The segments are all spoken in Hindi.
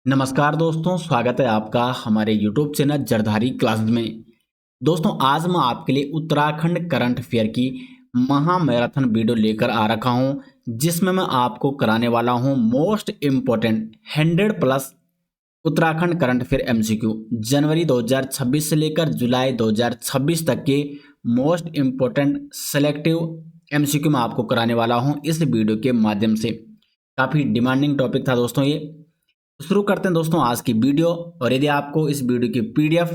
नमस्कार दोस्तों, स्वागत है आपका हमारे यूट्यूब चैनल जरधारी क्लासेस में। दोस्तों, आज मैं आपके लिए उत्तराखंड करंट अफेयर की महा मैराथन वीडियो लेकर आ रखा हूं, जिसमें मैं आपको कराने वाला हूं most important 100 plus Uttarakhand current affair MCQ जनवरी 2026 से लेकर जुलाई 2026 तक के मोस्ट इम्पोर्टेंट सेलेक्टिव एमसीक्यू मैं आपको कराने वाला हूं इस वीडियो के माध्यम से। काफ़ी डिमांडिंग टॉपिक था दोस्तों ये। शुरू करते हैं दोस्तों आज की वीडियो। और यदि आपको इस वीडियो की पीडीएफ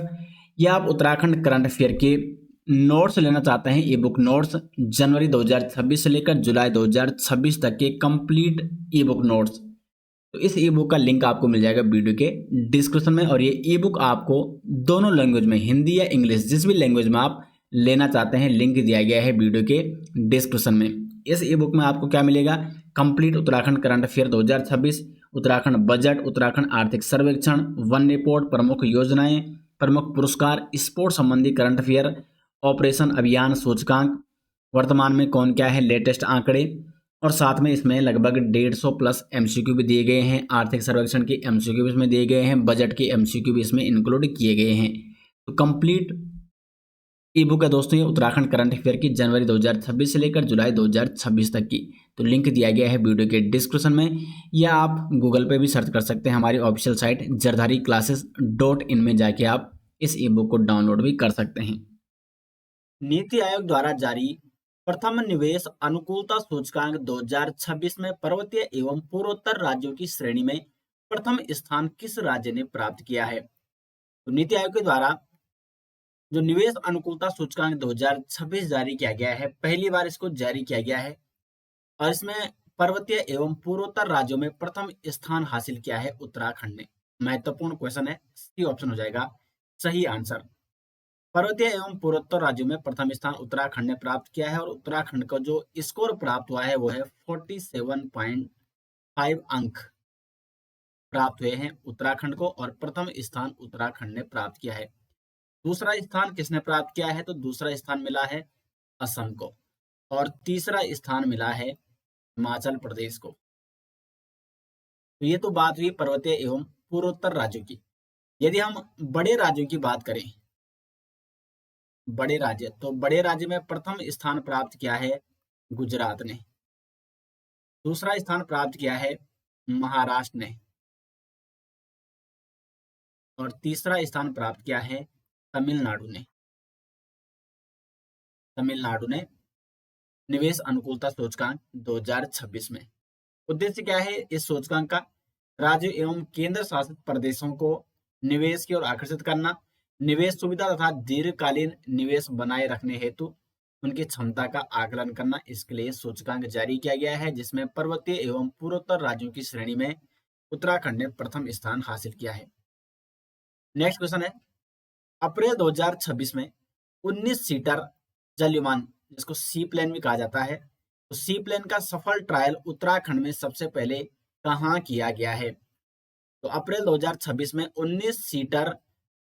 या आप उत्तराखंड करंट अफेयर के नोट्स लेना चाहते हैं, ई बुक नोट्स जनवरी 2026 से लेकर जुलाई 2026 तक के कंप्लीट ई बुक नोट्स, तो इस ई बुक का लिंक आपको मिल जाएगा वीडियो के डिस्क्रिप्शन में। और ये ई बुक आपको दोनों लैंग्वेज में, हिंदी या इंग्लिश, जिस भी लैंग्वेज में आप लेना चाहते हैं, लिंक दिया गया है वीडियो के डिस्क्रिप्शन में। इस ई बुक में आपको क्या मिलेगा? Complete Uttarakhand current affair 2026, Uttarakhand budget, Uttarakhand आर्थिक सर्वेक्षण, वन रिपोर्ट, प्रमुख योजनाएं, प्रमुख पुरस्कार, स्पोर्ट्स संबंधी करंट अफेयर, ऑपरेशन अभियान सूचकांक, वर्तमान में कौन क्या है, लेटेस्ट आंकड़े, और साथ में इसमें लगभग 150 प्लस एमसीक्यू भी दिए गए हैं। आर्थिक सर्वेक्षण के एमसीक्यू भी इसमें दिए गए हैं, बजट के एमसीक्यू भी इसमें इंक्लूड किए गए हैं। तो कंप्लीट ई बुक है दोस्तों ये उत्तराखंड करंट अफेयर की जनवरी 2026 से लेकर जुलाई 2026 तक की। तो लिंक दिया गया है वीडियो के डिस्क्रिप्शन में, या आप गूगल पे भी सर्च कर सकते हैं। हमारी ऑफिशियल साइट jardhari-classes.in में जाके आप इस ई बुक को डाउनलोड भी कर सकते हैं। नीति आयोग द्वारा जारी प्रथम निवेश अनुकूलता सूचकांक 2026 में पर्वतीय एवं पूर्वोत्तर राज्यों की श्रेणी में प्रथम स्थान किस राज्य ने प्राप्त किया है? तो नीति आयोग के द्वारा जो निवेश अनुकूलता सूचकांक 2026 जारी किया गया है, पहली बार इसको जारी किया गया है, और इसमें पर्वतीय एवं पूर्वोत्तर राज्यों में प्रथम स्थान हासिल किया है उत्तराखंड ने। महत्वपूर्ण क्वेश्चन है, सी ऑप्शन हो जाएगा सही आंसर। पर्वतीय एवं पूर्वोत्तर राज्यों में प्रथम स्थान उत्तराखंड ने प्राप्त किया है, और उत्तराखंड का जो स्कोर प्राप्त हुआ है वो है 47.5 अंक प्राप्त हुए हैं उत्तराखंड को, और प्रथम स्थान उत्तराखंड ने प्राप्त किया है। दूसरा स्थान किसने प्राप्त किया है? तो दूसरा स्थान मिला है असम को, और तीसरा स्थान मिला है हिमाचल प्रदेश को। तो ये तो बात हुई पर्वतीय एवं पूर्वोत्तर राज्यों की। यदि हम बड़े राज्यों की बात करें, बड़े राज्य, तो बड़े राज्य में प्रथम स्थान प्राप्त किया है गुजरात ने, दूसरा स्थान प्राप्त किया है महाराष्ट्र ने, और तीसरा स्थान प्राप्त किया है तमिलनाडु ने। तमिलनाडु ने निवेश अनुकूलता सूचकांक 2026 में। उद्देश्य क्या है इस सूचकांक का? राज्यों एवं केंद्र शासित प्रदेशों को निवेश की ओर आकर्षित करना, निवेश सुविधा तथा दीर्घकालीन निवेश बनाए रखने हेतु उनकी क्षमता का आकलन करना। इसके लिए सूचकांक जारी किया गया है, जिसमें पर्वतीय एवं पूर्वोत्तर राज्यों की श्रेणी में उत्तराखंड ने प्रथम स्थान हासिल किया है। नेक्स्ट क्वेश्चन है, अप्रैल 2026 में 19 सीटर जल विमान, जिसको सी प्लेन भी कहा जाता है, तो सी प्लेन का सफल ट्रायल उत्तराखंड में सबसे पहले कहाँ किया गया है? तो अप्रैल 2026 में 19 सीटर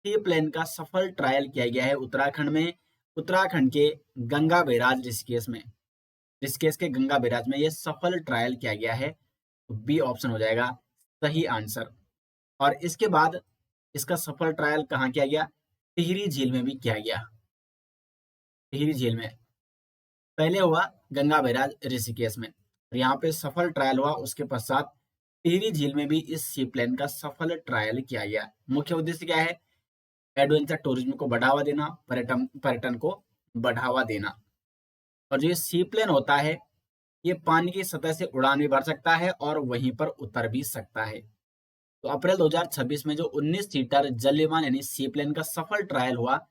सी प्लेन का सफल ट्रायल किया गया है उत्तराखंड में, उत्तराखंड के गंगा बैराज ऋषिकेश में। ऋषिकेश के गंगा बैराज में यह सफल ट्रायल किया गया है। तो बी ऑप्शन हो जाएगा सही आंसर। और इसके बाद इसका सफल ट्रायल कहाँ किया गया? टिहरी झील में भी किया गया। टिहरी झील में पहले हुआ गंगा बैराज ऋषिकेश में, और यहाँ पे सफल ट्रायल हुआ। उसके पश्चात टिहरी झील में भी इस सी प्लेन का सफल ट्रायल किया गया। मुख्य उद्देश्य क्या है? एडवेंचर टूरिज्म को बढ़ावा देना, पर्यटन को बढ़ावा देना। और जो ये सी प्लेन होता है, ये पानी की सतह से उड़ान भी भर सकता है और वहीं पर उतर भी सकता है। तो अप्रैल 2026 में जो 19 सीटर जल विमान यानी सी प्लेन का सफल ट्रायल हुआ,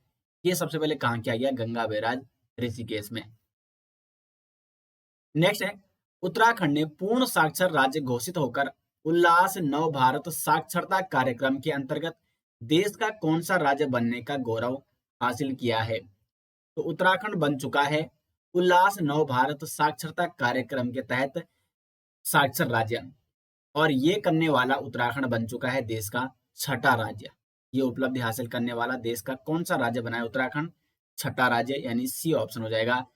ये सबसे पहले कहाँ किया गया? गंगा बैराज ऋषिकेश में। नेक्स्ट है, उत्तराखंड ने पूर्ण साक्षर राज्य घोषित होकर उल्लास नव भारत साक्षरता कार्यक्रम के अंतर्गत देश का कौन सा राज्य बनने का गौरव हासिल किया है? तो उत्तराखंड बन चुका है उल्लास नव भारत साक्षरता कार्यक्रम के तहत साक्षर राज्य, और ये करने वाला उत्तराखंड बन चुका है देश का छठा राज्य। ये उपलब्धि हासिल करने वाला देश का कौन सा राज्य बना है उत्तराखंड? छठा राज्य, यानी सी ऑप्शन हो जाएगा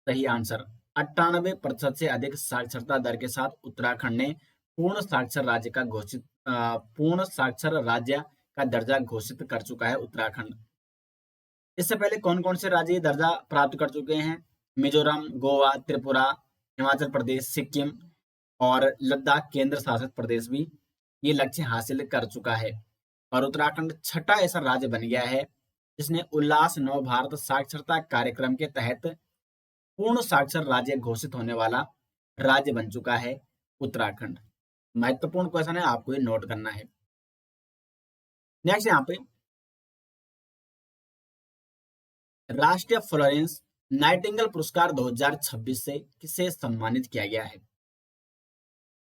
सही आंसर। 98% से अधिक साक्षरता दर के साथ उत्तराखंड ने पूर्ण साक्षर राज्य का पूर्ण साक्षर राज्य का दर्जा घोषित कर चुका है उत्तराखंड। इससे पहले कौन कौन से राज्य ये दर्जा प्राप्त कर चुके हैं? मिजोरम, गोवा, त्रिपुरा, हिमाचल प्रदेश, सिक्किम और लद्दाख केंद्र शासित प्रदेश भी ये लक्ष्य हासिल कर चुका है। और उत्तराखंड छठा ऐसा राज्य बन गया है जिसने उल्लास नव भारत साक्षरता कार्यक्रम के तहत पूर्ण साक्षर राज्य घोषित होने वाला राज्य बन चुका है उत्तराखंड। महत्वपूर्ण क्वेश्चन है, आपको ये नोट करना है। नेक्स्ट यहाँ पे राष्ट्रीय फ्लोरेंस नाइटिंगेल पुरस्कार 2026 से किसे सम्मानित किया गया है?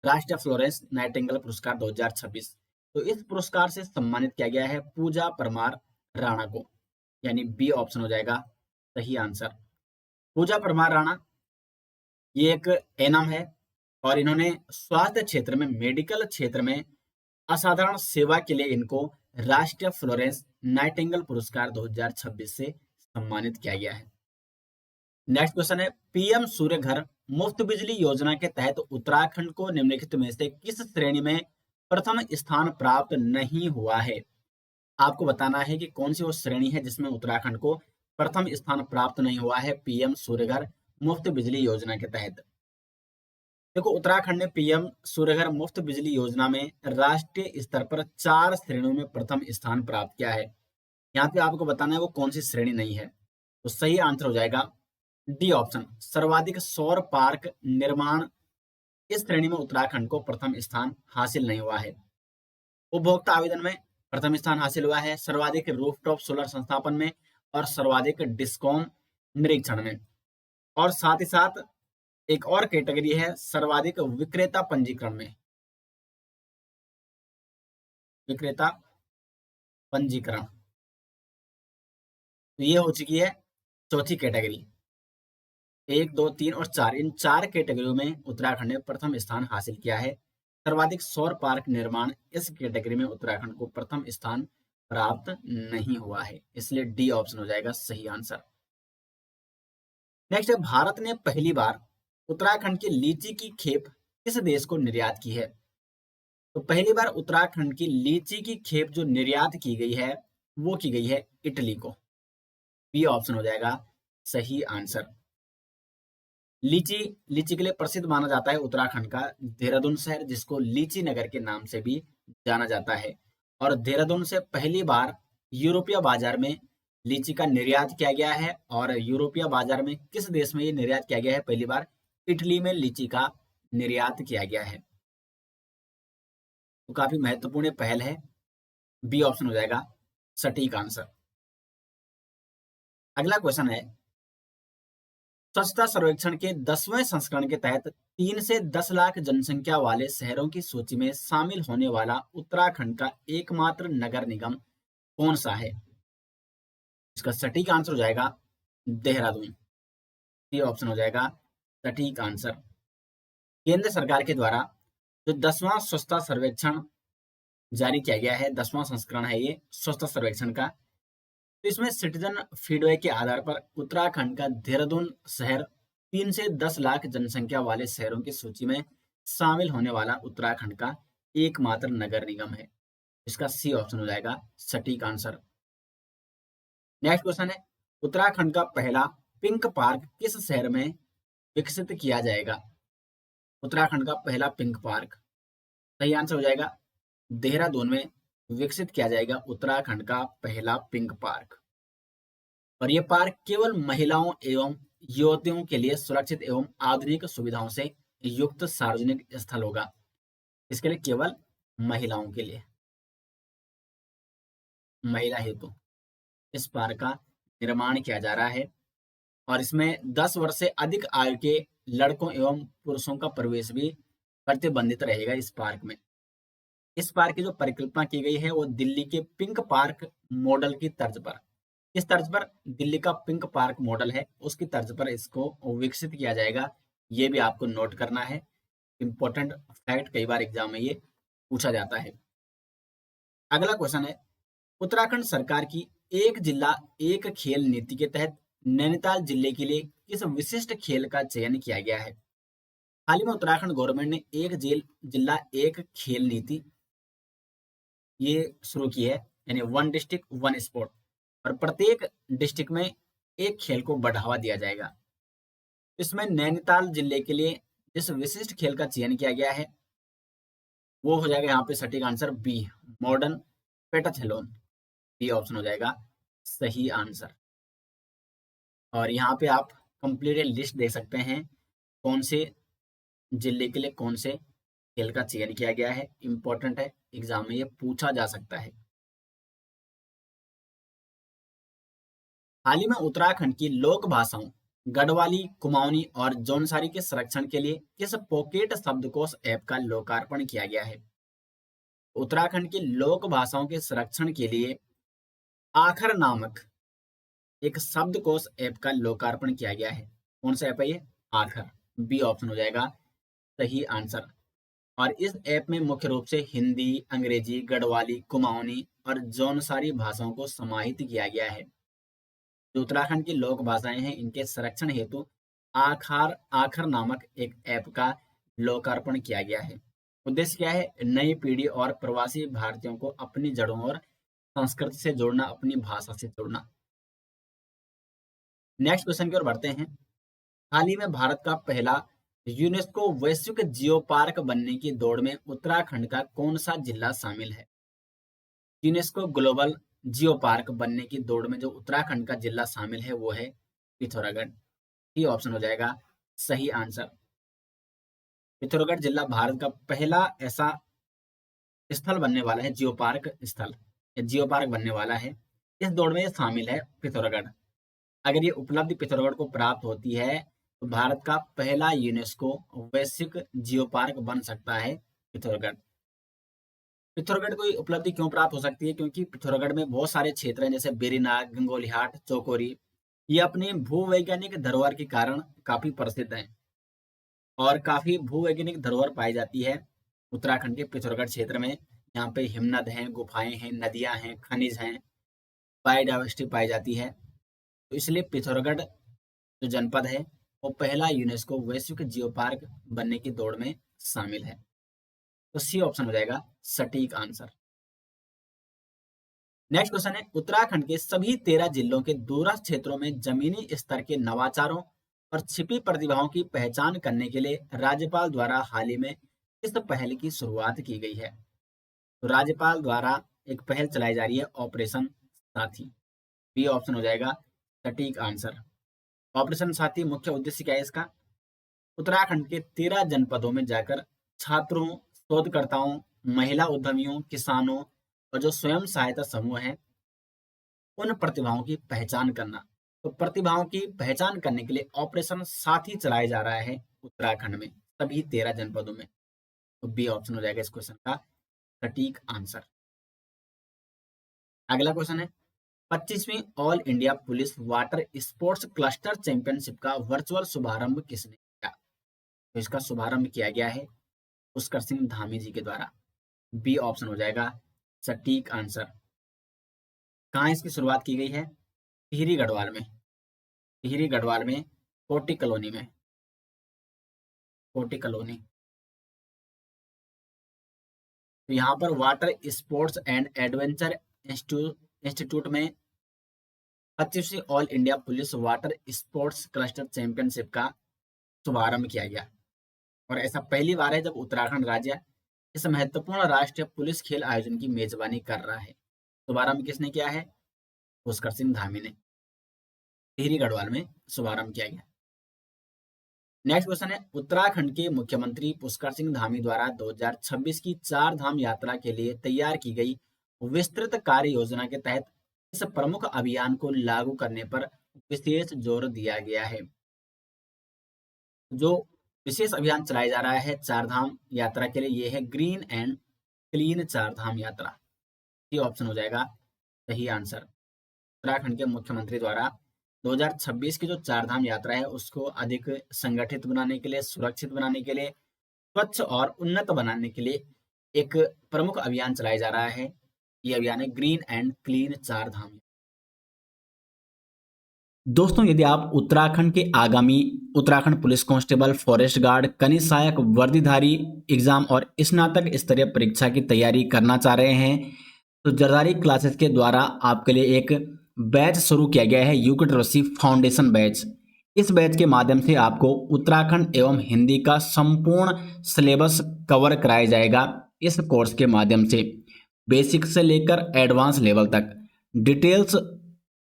राष्ट्रीय फ्लोरेंस नाइटिंगेल पुरस्कार 2026, तो इस पुरस्कार से सम्मानित किया गया है पूजा परमार राणा को, यानी बी ऑप्शन हो जाएगा सही आंसर। पूजा परमार राणा ये एक एनम है और इन्होंने स्वास्थ्य क्षेत्र में, मेडिकल क्षेत्र में असाधारण सेवा के लिए इनको राष्ट्रीय फ्लोरेंस नाइटिंगेल पुरस्कार 2026 से सम्मानित किया गया है। नेक्स्ट क्वेश्चन है पीएम सूर्य घर मुफ्त बिजली योजना के तहत उत्तराखंड को निम्नलिखित में से किस श्रेणी में प्रथम स्थान प्राप्त नहीं हुआ है? आपको बताना है कि कौन सी वो श्रेणी है जिसमें उत्तराखंड को प्रथम स्थान प्राप्त नहीं हुआ है पीएम सूर्य घर मुफ्त बिजली योजना के तहत। देखो, उत्तराखंड ने पीएम सूर्य घर मुफ्त बिजली योजना में राष्ट्रीय स्तर पर 4 श्रेणियों में प्रथम स्थान प्राप्त किया है। यहाँ पे आपको बताना है वो कौन सी श्रेणी नहीं है, तो सही आंसर हो जाएगा डी ऑप्शन, सर्वाधिक सौर पार्क निर्माण। इस श्रेणी में उत्तराखंड को प्रथम स्थान हासिल नहीं हुआ है। उपभोक्ता आवेदन में प्रथम स्थान हासिल हुआ है, सर्वाधिक रूफटॉप सोलर संस्थापन में और सर्वाधिक डिस्कॉम निरीक्षण में। और साथ ही साथ एक और कैटेगरी है सर्वाधिक विक्रेता पंजीकरण में, विक्रेता पंजीकरण, तो ये हो चुकी है चौथी कैटेगरी। 1, 2, 3 और 4, इन 4 कैटेगरियों में उत्तराखंड ने प्रथम स्थान हासिल किया है। सर्वाधिक सौर पार्क निर्माण इस कैटेगरी में उत्तराखंड को प्रथम स्थान प्राप्त नहीं हुआ है, इसलिए डी ऑप्शन हो जाएगा सही आंसर। नेक्स्ट है भारत ने पहली बार उत्तराखंड की लीची की खेप किस देश को निर्यात की है? तो पहली बार उत्तराखंड की लीची की खेप जो निर्यात की गई है वो की गई है इटली को, बी ऑप्शन हो जाएगा सही आंसर। लीची के लिए प्रसिद्ध माना जाता है उत्तराखंड का देहरादून शहर, जिसको लीची नगर के नाम से भी जाना जाता है। और देहरादून से पहली बार यूरोपीय बाजार में लीची का निर्यात किया गया है। और यूरोपीय बाजार में किस देश में ये निर्यात किया गया है? पहली बार इटली में लीची का निर्यात किया गया है। तो काफी महत्वपूर्ण पहल है, बी ऑप्शन हो जाएगा सटीक आंसर। अगला क्वेश्चन है स्वच्छता सर्वेक्षण के 10वें संस्करण के तहत 3 से 10 लाख जनसंख्या वाले शहरों की सूची में शामिल होने वाला उत्तराखंड का एकमात्र नगर निगम कौन सा है? इसका सटीक आंसर हो जाएगा देहरादून, ये ऑप्शन हो जाएगा सटीक आंसर। केंद्र सरकार के द्वारा जो 10वां स्वच्छता सर्वेक्षण जारी किया गया है, 10वां संस्करण है ये स्वच्छता सर्वेक्षण का, तो इसमें सिटीजन फीडबैक के आधार पर उत्तराखंड का देहरादून शहर 3 से 10 लाख जनसंख्या वाले शहरों की सूची में शामिल होने वाला उत्तराखंड का एकमात्र नगर निगम है। इसका सी ऑप्शन हो जाएगा सटीक आंसर। नेक्स्ट क्वेश्चन है उत्तराखंड का पहला पिंक पार्क किस शहर में विकसित किया जाएगा? उत्तराखंड का पहला पिंक पार्क, सही आंसर हो जाएगा देहरादून में विकसित किया जाएगा उत्तराखंड का पहला पिंक पार्क। और यह पार्क केवल महिलाओं एवं युवतियों के लिए सुरक्षित एवं आधुनिक सुविधाओं से युक्त सार्वजनिक स्थल होगा। इसके लिए केवल महिलाओं के लिए, महिला हेतु इस पार्क का निर्माण किया जा रहा है। और इसमें 10 वर्ष से अधिक आयु के लड़कों एवं पुरुषों का प्रवेश भी प्रतिबंधित रहेगा इस पार्क में। इस पार्क की जो परिकल्पना की गई है वो दिल्ली के पिंक पार्क मॉडल की तर्ज पर, इस तर्ज पर दिल्ली का पिंक पार्क मॉडल है उसकी तर्ज पर इसको विकसित किया जाएगा। ये भी आपको नोट करना है, इंपॉर्टेंट फैक्ट, कई बार एग्जाम में ये पूछा जाता है। अगला क्वेश्चन है उत्तराखंड सरकार की एक जिला एक खेल नीति के तहत नैनीताल जिले के लिए किस विशिष्ट खेल का चयन किया गया है? हाल ही में उत्तराखंड गवर्नमेंट ने एक जिला एक खेल नीति ये शुरू की है, यानी वन डिस्ट्रिक्ट वन स्पोर्ट, और प्रत्येक डिस्ट्रिक्ट में एक खेल को बढ़ावा दिया जाएगा। इसमें नैनीताल जिले के लिए जिस विशिष्ट खेल का चयन किया गया है वो हो जाएगा यहाँ पे सटीक answer B, modern pentathlon. B option हो जाएगा सही आंसर। और यहाँ पे आप कंप्लीट लिस्ट देख सकते हैं कौन से जिले के लिए कौन से खेल का चयन किया गया है। इंपॉर्टेंट है, एग्जाम में ये पूछा जा सकता है। हाल ही में उत्तराखंड की लोक भाषाओं गढ़वाली, कुमाऊनी और जौनसारी के संरक्षण के लिए किस पॉकेट शब्दकोश ऐप का लोकार्पण किया गया है? उत्तराखंड की लोक भाषाओं के संरक्षण के लिए आखर नामक एक शब्दकोश ऐप का लोकार्पण किया गया है। कौन सा ऐप है ये? आखर। बी ऑप्शन हो जाएगा सही आंसर। और इस ऐप में मुख्य रूप से हिंदी, अंग्रेजी, गढ़वाली, कुमाऊनी और जौनसारी भाषाओं को समाहित किया गया है। जो उत्तराखंड की लोक भाषाएं हैं इनके संरक्षण हेतु आखर आखर नामक एक ऐप का लोकार्पण किया गया है। उद्देश्य क्या है? नई पीढ़ी और प्रवासी भारतीयों को अपनी जड़ों और संस्कृति से जोड़ना, अपनी भाषा से जोड़ना। नेक्स्ट क्वेश्चन की ओर बढ़ते हैं। हाल ही में भारत का पहला यूनेस्को वैश्विक जियो पार्क बनने की दौड़ में उत्तराखंड का कौन सा जिला शामिल है? यूनेस्को ग्लोबल जियो पार्क बनने की दौड़ में जो उत्तराखंड का जिला शामिल है वो है पिथौरागढ़। ये ऑप्शन हो जाएगा सही आंसर। पिथौरागढ़ जिला भारत का पहला ऐसा स्थल बनने वाला है, जियो पार्क स्थल, जियो पार्क बनने वाला है। इस दौड़ में ये शामिल है पिथौरागढ़। अगर ये उपलब्धि पिथौरागढ़ को प्राप्त होती है तो भारत का पहला यूनेस्को वैश्विक जियो पार्क बन सकता है पिथौरागढ़। पिथौरागढ़ को ये उपलब्धि क्यों प्राप्त हो सकती है? क्योंकि पिथौरागढ़ में बहुत सारे क्षेत्र हैं जैसे बेरीनाग, गंगोलीहाट, चौकोरी, ये अपने भूवैज्ञानिक धरोहर के कारण काफी प्रसिद्ध हैं और काफी भूवैज्ञानिक धरोहर पाई जाती है उत्तराखंड के पिथौरागढ़ क्षेत्र में। यहाँ पे हिमनद हैं, गुफाएं हैं, नदियां हैं, खनिज हैं, बायोडाइवर्सिटी पाई जाती है। तो इसलिए पिथौरागढ़ जो जनपद है वो पहला यूनेस्को वैश्विक जियो पार्क बनने की दौड़ में शामिल है। तो सी ऑप्शन हो जाएगा सटीक आंसर। नेक्स्ट क्वेश्चन है, उत्तराखंड के सभी 13 जिलों के दूरस्थ क्षेत्रों में जमीनी स्तर के नवाचारों और छिपी प्रतिभाओं की पहचान करने के लिए राज्यपाल द्वारा हाल ही में किस पहल की शुरुआत की गई है? तो राज्यपाल द्वारा एक पहल चलाई जा रही है ऑपरेशन साथी। बी ऑप्शन हो जाएगा सटीक आंसर। ऑपरेशन साथी मुख्य उद्देश्य क्या है इसका? उत्तराखंड के 13 जनपदों में जाकर छात्रों, शोधकर्ताओं, महिला उद्यमियों, किसानों और जो स्वयं सहायता समूह हैं उन प्रतिभाओं की पहचान करना। तो प्रतिभाओं की पहचान करने के लिए ऑपरेशन साथी चलाया जा रहा है उत्तराखंड में सभी 13 जनपदों में। तो बी ऑप्शन हो जाएगा इस क्वेश्चन का सटीक आंसर। अगला क्वेश्चन है, 25वीं all India police water sports cluster championship का वर्चुअल शुभारंभ किसने किया? तो इसका शुभारंभ किया गया है पुष्कर सिंह धामी जी के द्वारा। बी ऑप्शन हो जाएगा सटीक आंसर। कहाँ इसकी शुरुआत की गई है? टिहरी गढ़वाल में। टिहरी गढ़वाल में कोटी कॉलोनी में, कोटी कॉलोनी। तो यहाँ पर water sports and adventure institute में 25वीं all India police water sports cluster championship का शुभारंभ किया गया और ऐसा पहली बार है जब उत्तराखंड राज्य इस महत्वपूर्ण राष्ट्रीय पुलिस खेल आयोजन की मेजबानी कर रहा है। शुभारंभ किसने किया है? पुष्कर सिंह धामी ने। टिहरी गढ़वाल में शुभारंभ किया गया। नेक्स्ट क्वेश्चन है, उत्तराखंड के मुख्यमंत्री पुष्कर सिंह धामी द्वारा 2026 की 4 धाम यात्रा के लिए तैयार की गई विस्तृत कार्य योजना के तहत इस प्रमुख अभियान को लागू करने पर विशेष जोर दिया गया है। जो विशेष अभियान चलाया जा रहा है 4 धाम यात्रा के लिए, ये है ग्रीन एंड क्लीन 4 धाम यात्रा। ये ऑप्शन हो जाएगा सही आंसर। उत्तराखंड के मुख्यमंत्री द्वारा 2026 की जो 4 धाम यात्रा है उसको अधिक संगठित बनाने के लिए, सुरक्षित बनाने के लिए, स्वच्छ और उन्नत बनाने के लिए एक प्रमुख अभियान चलाया जा रहा है। ये अभियान है ग्रीन एंड क्लीन 4 धाम। दोस्तों, यदि आप उत्तराखंड के आगामी Uttarakhand police constable, forest guard, कनिष्ठ सहायक वर्दीधारी एग्जाम और स्नातक स्तरीय परीक्षा की तैयारी करना चाह रहे हैं तो जरदारी क्लासेस के द्वारा आपके लिए एक बैच शुरू किया गया है, यू कैट रिसीव फाउंडेशन बैच। इस बैच के माध्यम से आपको उत्तराखंड एवं हिंदी का संपूर्ण सिलेबस कवर कराया जाएगा। इस कोर्स के माध्यम से बेसिक से लेकर एडवांस लेवल तक डिटेल्स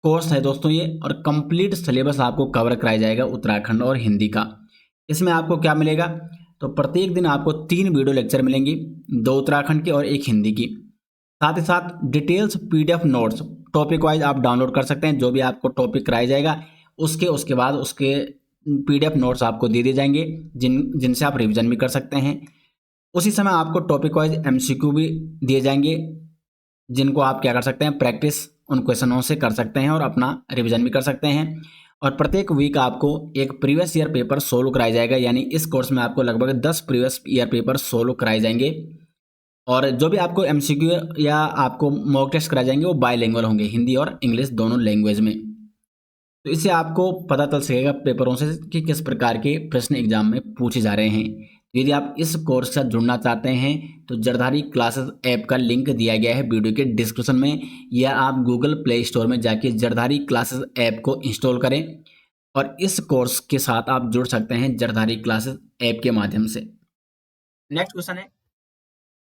कोर्स है दोस्तों ये, और कंप्लीट सिलेबस आपको कवर कराया जाएगा उत्तराखंड और हिंदी का। इसमें आपको क्या मिलेगा, तो प्रत्येक दिन आपको 3 वीडियो लेक्चर मिलेंगी, 2 उत्तराखंड की और 1 हिंदी की। साथ ही साथ details PDF notes topic wise आप डाउनलोड कर सकते हैं। जो भी आपको टॉपिक कराया जाएगा उसके बाद उसके पीडीएफ नोट्स आपको दे दिए जाएंगे, जिनसे आप रिवीजन भी कर सकते हैं। उसी समय आपको टॉपिक वाइज एमसीक्यू भी दिए जाएंगे, जिनको आप क्या कर सकते हैं, प्रैक्टिस उन क्वेश्चनों से कर सकते हैं और अपना रिवीजन भी कर सकते हैं। और प्रत्येक वीक आपको एक प्रीवियस ईयर पेपर सोल्व कराया जाएगा, यानी इस कोर्स में आपको लगभग 10 प्रीवियस ईयर पेपर सोल्व कराए जाएंगे। और जो भी आपको एमसीक्यू या आपको मॉक टेस्ट कराए जाएंगे वो बायलैंग्वेज होंगे, हिंदी और इंग्लिश दोनों लैंग्वेज में। तो इससे आपको पता चल सकेगा पेपरों से कि किस प्रकार के प्रश्न एग्जाम में पूछे जा रहे हैं। यदि आप इस कोर्स से जुड़ना चाहते हैं तो जरधारी क्लासेस ऐप का लिंक दिया गया है वीडियो के डिस्क्रिप्शन में, या आप गूगल प्ले स्टोर में जाके जरधारी क्लासेस ऐप को इंस्टॉल करें और इस कोर्स के साथ आप जुड़ सकते हैं जरधारी क्लासेस ऐप के माध्यम से। नेक्स्ट क्वेश्चन है,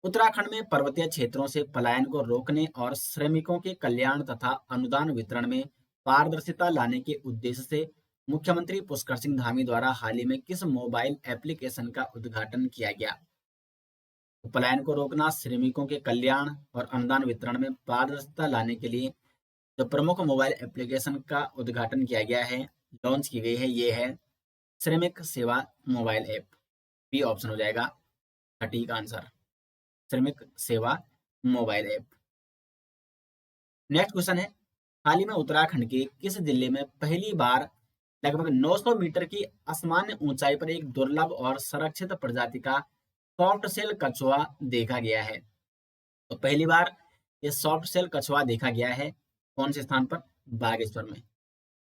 उत्तराखंड में पर्वतीय क्षेत्रों से पलायन को रोकने और श्रमिकों के कल्याण तथा अनुदान वितरण में पारदर्शिता लाने के उद्देश्य से मुख्यमंत्री पुष्कर सिंह धामी द्वारा हाल ही में किस मोबाइल एप्लीकेशन का उद्घाटन किया गया। तो पलायन को रोकना, श्रमिकों के कल्याण और अनुदान वितरण में पारदर्शिता लाने के लिए जो प्रमुख मोबाइल एप्लीकेशन का उद्घाटन किया गया है, लॉन्च की गई है, ये है श्रमिक सेवा मोबाइल ऐप। बी ऑप्शन हो जाएगा सटीक आंसर, श्रमिक सेवा मोबाइल ऐप। नेक्स्ट क्वेश्चन है, हाल ही में उत्तराखंड के किस जिले में पहली बार लगभग 900 मीटर की असामान्य ऊंचाई पर एक दुर्लभ और संरक्षित प्रजाति का सॉफ्ट सेल कछुआ देखा गया है। तो पहली बार ये सॉफ्ट सेल कछुआ देखा गया है कौन से स्थान पर, बागेश्वर में।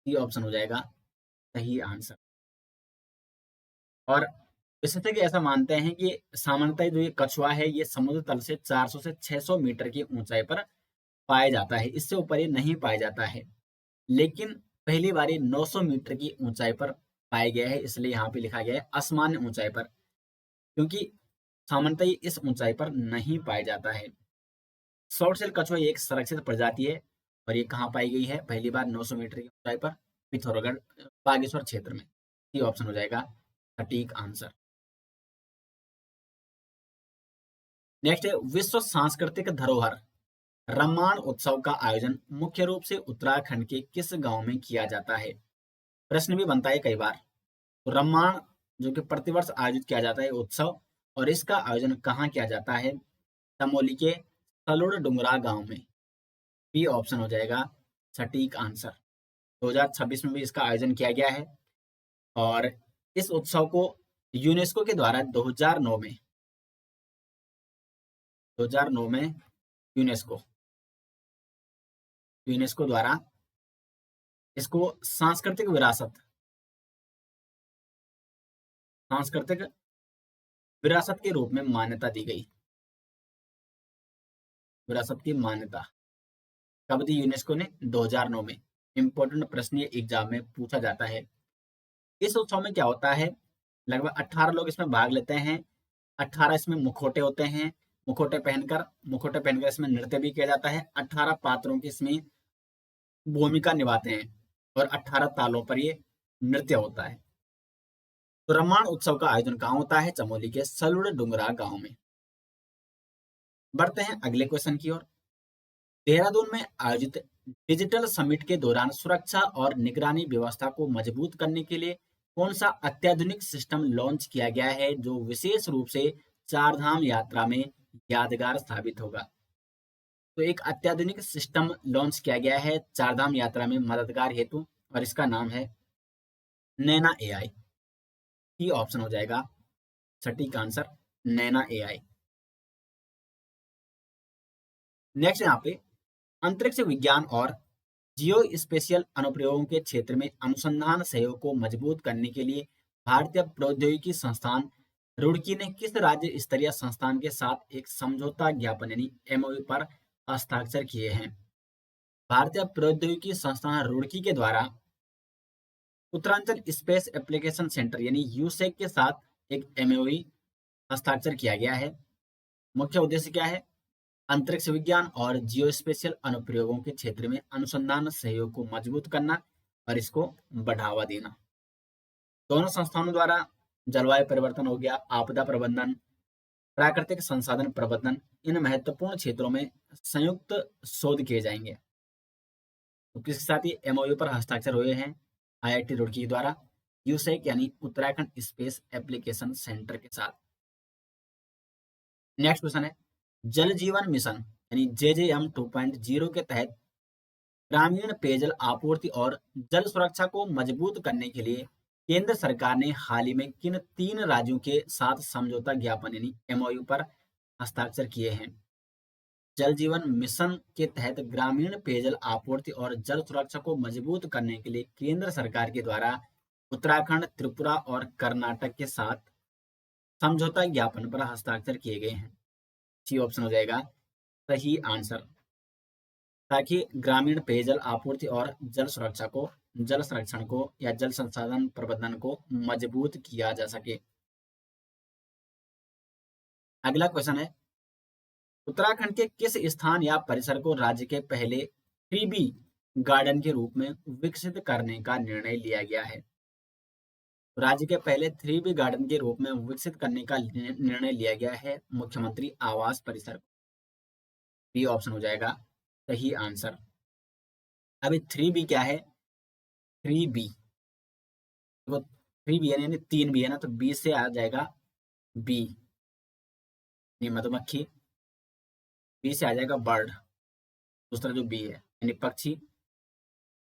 ये ऑप्शन हो जाएगा सही आंसर। और विशेषज्ञ ऐसा मानते हैं कि सामान्यतः जो ये कछुआ है ये समुद्र तल से 400 से 600 मीटर की ऊंचाई पर पाया जाता है, इससे ऊपर ये नहीं पाया जाता है। लेकिन पहली बार ये 900 मीटर की ऊंचाई पर पाया गया है, इसलिए यहाँ पे लिखा गया है असामान्य ऊंचाई पर, क्योंकि सामान्यतः ये इस ऊंचाई पर नहीं पाया जाता है। शॉर्ट सेल कछुआ एक संरक्षित प्रजाति है और ये कहाँ पाई गई है, पहली बार 900 मीटर की ऊंचाई पर, पिथौरागढ़ बागेश्वर क्षेत्र में। ये ऑप्शन हो जाएगा सटीक आंसर। नेक्स्ट है, विश्व सांस्कृतिक धरोहर रम्माण उत्सव का आयोजन मुख्य रूप से उत्तराखंड के किस गांव में किया जाता है। प्रश्न भी बनता है कई बार। तो रम्माण जो कि प्रतिवर्ष आयोजित किया जाता है उत्सव, और इसका आयोजन कहाँ किया जाता है, चमोली के सलुड़ डुंगरा गांव में। बी ऑप्शन हो जाएगा सटीक आंसर। 2026 में भी इसका आयोजन किया गया है और इस उत्सव को यूनेस्को के द्वारा 2009 में यूनेस्को द्वारा इसको सांस्कृतिक विरासत के रूप में मान्यता दी गई। विरासत की मान्यता कब दी यूनेस्को ने, 2009 में। इंपॉर्टेंट प्रश्न ये एग्जाम में पूछा जाता है। इस उत्सव में क्या होता है, लगभग 18 लोग इसमें भाग लेते हैं। 18 इसमें मुखौटे होते हैं, मुखौटे पहनकर इसमें नृत्य भी किया जाता है। 18 पात्रों की इसमें भूमिका निभाते हैं और 18 तालों पर ये नृत्य होता है। तो रम्माण उत्सव का आयोजन कहाँ होता है, चमोली के सलुड़ डुंगरा गांव में। बढ़ते हैं अगले क्वेश्चन की ओर। देहरादून में आयोजित डिजिटल समिट के दौरान सुरक्षा और निगरानी व्यवस्था को मजबूत करने के लिए कौन सा अत्याधुनिक सिस्टम लॉन्च किया गया है, जो विशेष रूप से चारधाम यात्रा में यादगार साबित होगा। तो एक अत्याधुनिक सिस्टम लॉन्च किया गया है चारधाम यात्रा में मददगार हेतु, और इसका नाम है नैना एआई। की ऑप्शन हो जाएगा सटीक आंसर, नैना एआई। नेक्स्ट यहाँ पे, अंतरिक्ष विज्ञान और जियो स्पेशियल अनुप्रयोगों के क्षेत्र में अनुसंधान सहयोग को मजबूत करने के लिए भारतीय प्रौद्योगिकी संस्थान रुड़की ने किस राज्य स्तरीय संस्थान के साथ एक समझौता ज्ञापन यानी एमओयू पर हस्ताक्षर किए हैं। भारतीय प्रौद्योगिकी संस्थान रुड़की के द्वारा उत्तरांचल स्पेस एप्लीकेशन सेंटर यानी यूसेक के साथ एक एमओयू हस्ताक्षर किया गया है। मुख्य उद्देश्य क्या है? अंतरिक्ष विज्ञान और जियोस्पेशियल अनुप्रयोगों के क्षेत्र में अनुसंधान सहयोग को मजबूत करना और इसको बढ़ावा देना। दोनों संस्थानों द्वारा जलवायु परिवर्तन हो गया, आपदा प्रबंधन, प्राकृतिक संसाधन प्रबंधन, इन महत्वपूर्ण क्षेत्रों में संयुक्त शोध किए जाएंगे। तो किसके साथ ये एमओयू पर हस्ताक्षर हुए हैं? आईआईटी रुड़की द्वारा यूसेक यानी उत्तराखंड स्पेस एप्लीकेशन सेंटर के साथ। नेक्स्ट क्वेश्चन है, जल जीवन मिशन यानी JJM 2.0 के तहत ग्रामीण पेयजल आपूर्ति और जल सुरक्षा को मजबूत करने के लिए केंद्र सरकार ने हाल ही में किन 3 राज्यों के साथ समझौता ज्ञापन यानी एमओयू पर हस्ताक्षर किए हैं? जल जीवन मिशन के तहत ग्रामीण पेयजल आपूर्ति और जल सुरक्षा को मजबूत करने के लिए केंद्र सरकार के द्वारा उत्तराखंड, त्रिपुरा और कर्नाटक के साथ समझौता ज्ञापन पर हस्ताक्षर किए गए हैं। सी ऑप्शन हो जाएगा सही आंसर, ताकि ग्रामीण पेयजल आपूर्ति और जल सुरक्षा को, जल संरक्षण को या जल संसाधन प्रबंधन को मजबूत किया जा सके। अगला क्वेश्चन है, उत्तराखंड के किस स्थान या परिसर को राज्य के पहले 3B गार्डन के रूप में विकसित करने का निर्णय लिया गया है? राज्य के पहले 3B गार्डन के रूप में विकसित करने का निर्णय लिया गया है मुख्यमंत्री आवास परिसर। बी ऑप्शन हो जाएगा सही आंसर। अभी 3B क्या है? 3B देखो, 3B यानी 3B है ना, तो बी से आ जाएगा बी मधुमक्खी, बी से आ जाएगा बर्ड, दूसरा जो बी है यानी पक्षी,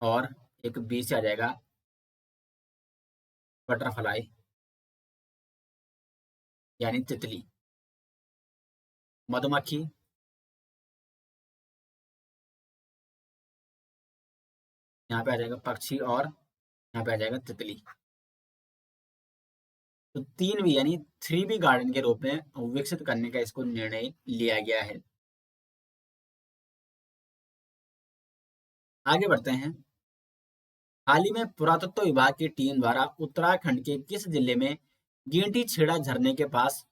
और एक बी से आ जाएगा बटरफ्लाई यानी तितली। मधुमक्खी, यहाँ पे आ जाएगा पक्षी, और यहाँ पे आ जाएगा तितली। तो 3B यानी 3B गार्डन के रूप में विकसित करने का इसको निर्णय लिया गया है। आगे बढ़ते हैं। हाल ही में पुरातत्व विभाग की टीम द्वारा उत्तराखंड के किस जिले में गिंटी छेड़ा झरने के पास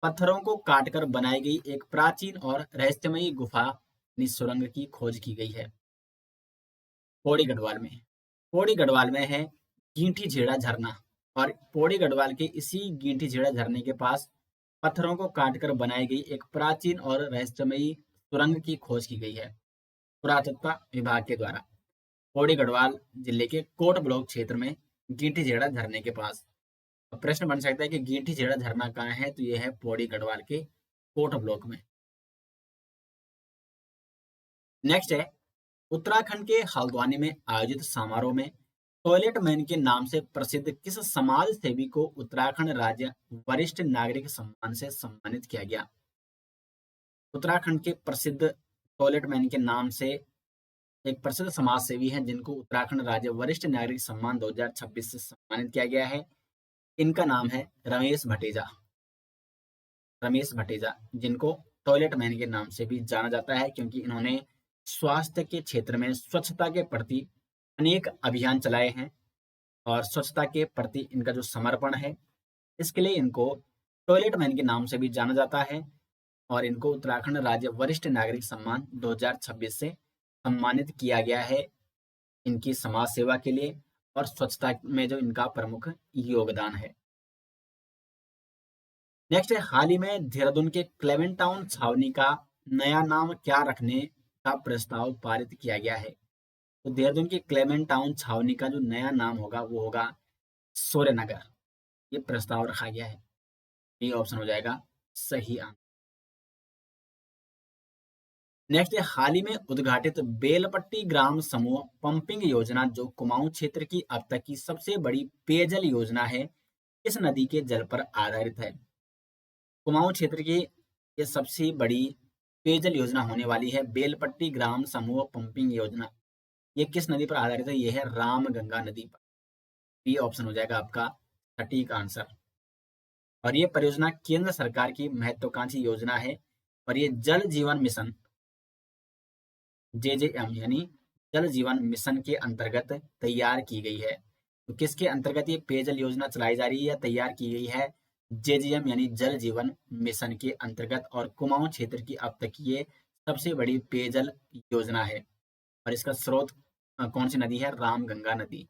पत्थरों को काटकर बनाई गई एक प्राचीन और रहस्यमयी गुफा सुरंग की खोज की गई है? पौड़ी गढ़वाल में। पौड़ी गढ़वाल में है गिंटी झेड़ा झरना, और पौड़ी गढ़वाल के इसी गिंटी झेड़ा झरने के पास पत्थरों को काटकर बनाई गई एक प्राचीन और रहस्यमयी सुरंग की खोज की गई है पुरातत्व विभाग के द्वारा पौड़ी गढ़वाल जिले के कोट ब्लॉक क्षेत्र में गिंटी झेड़ा झरने के पास। अब प्रश्न बन सकता है कि गिंटी झेड़ा झरना कहाँ है? तो यह है पौड़ी गढ़वाल के कोट ब्लॉक में। नेक्स्ट है, उत्तराखंड के हल्द्वानी में आयोजित समारोह में टॉयलेट मैन के नाम से प्रसिद्ध किस समाज सेवी को उत्तराखंड राज्य वरिष्ठ नागरिक सम्मान से सम्मानित किया गया? उत्तराखंड के प्रसिद्ध टॉयलेट मैन के नाम से एक प्रसिद्ध समाज सेवी हैं जिनको उत्तराखंड राज्य वरिष्ठ नागरिक सम्मान 2026 से सम्मानित किया गया है। इनका नाम है रमेश भटेजा। रमेश भटेजा, जिनको टॉयलेट मैन के नाम से भी जाना जाता है, क्योंकि इन्होंने स्वास्थ्य के क्षेत्र में स्वच्छता के प्रति अनेक अभियान चलाए हैं, और स्वच्छता के प्रति इनका जो समर्पण है, इसके लिए इनको टॉयलेट मैन के नाम से भी जाना जाता है, और इनको उत्तराखंड राज्य वरिष्ठ नागरिक सम्मान 2026 से सम्मानित किया गया है इनकी समाज सेवा के लिए और स्वच्छता में जो इनका प्रमुख योगदान है। नेक्स्ट है, हाल ही में देहरादून के क्लेमेंट टाउन छावनी का नया नाम क्या रखने का प्रस्ताव पारित किया गया है? तो देहरादून की क्लेमेंट टाउन छावनी का जो नया नाम होगा वो होगा सूर्यनगर। ये प्रस्ताव रखा गया है। ये ऑप्शन हो जाएगा सही आंसर। नेक्स्ट है, हाल ही में उद्घाटित बेलपट्टी ग्राम समूह पंपिंग योजना जो कुमाऊं क्षेत्र की अब तक की सबसे बड़ी पेयजल योजना है, किस नदी के जल पर आधारित है? कुमाऊं क्षेत्र की ये सबसे बड़ी पेयजल योजना होने वाली है बेलपट्टी ग्राम समूह पंपिंग योजना। ये किस नदी पर आधारित है? ये है रामगंगा नदी पर। बी ऑप्शन हो जाएगा आपका सटीक आंसर। और ये परियोजना केंद्र सरकार की महत्वाकांक्षी योजना है, और ये जल जीवन मिशन JJM यानी जल जीवन मिशन के अंतर्गत तैयार की गई है। तो किसके अंतर्गत ये पेयजल योजना चलाई जा रही है या तैयार की गई है? JJM यानी जल जीवन मिशन के अंतर्गत, और कुमाऊं क्षेत्र की अब तक ये सबसे बड़ी पेयजल योजना है। और इसका स्रोत कौन सी नदी है? रामगंगा नदी।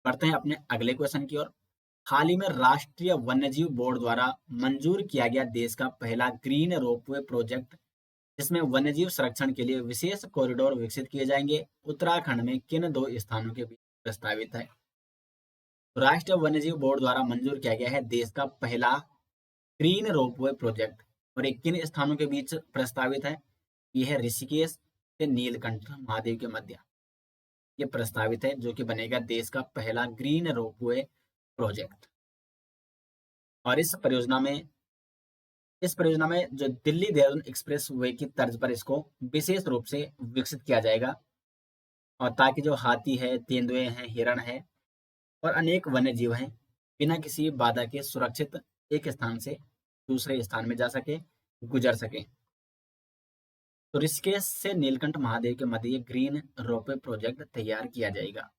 बढ़ते हैं अपने अगले क्वेश्चन की ओर। हाल ही में राष्ट्रीय वन्यजीव बोर्ड द्वारा मंजूर किया गया देश का पहला ग्रीन रोपवे प्रोजेक्ट, जिसमें वन्यजीव संरक्षण के लिए विशेष कॉरिडोर विकसित किए जाएंगे, उत्तराखंड में किन दो स्थानों के बीच प्रस्तावित है? तो राष्ट्रीय वन्यजीव बोर्ड द्वारा मंजूर किया गया है देश का पहला ग्रीन रोपवे प्रोजेक्ट, और ये किन स्थानों के बीच प्रस्तावित है? यह है ऋषिकेश से नीलकंठ महादेव के मध्य ये प्रस्तावित है, जो कि बनेगा देश का पहला ग्रीन रोपवे प्रोजेक्ट। और इस परियोजना में जो दिल्ली देहरादून एक्सप्रेस वे की तर्ज पर इसको विशेष रूप से विकसित किया जाएगा, और ताकि जो हाथी है, तेंदुए हैं, हिरण है और अनेक वन्य जीव हैं, बिना किसी बाधा के सुरक्षित एक स्थान से दूसरे स्थान में जा सके, गुजर सके। तो ऋषिकेश से नीलकंठ महादेव के मध्य ये ग्रीन रोपवे प्रोजेक्ट तैयार किया जाएगा।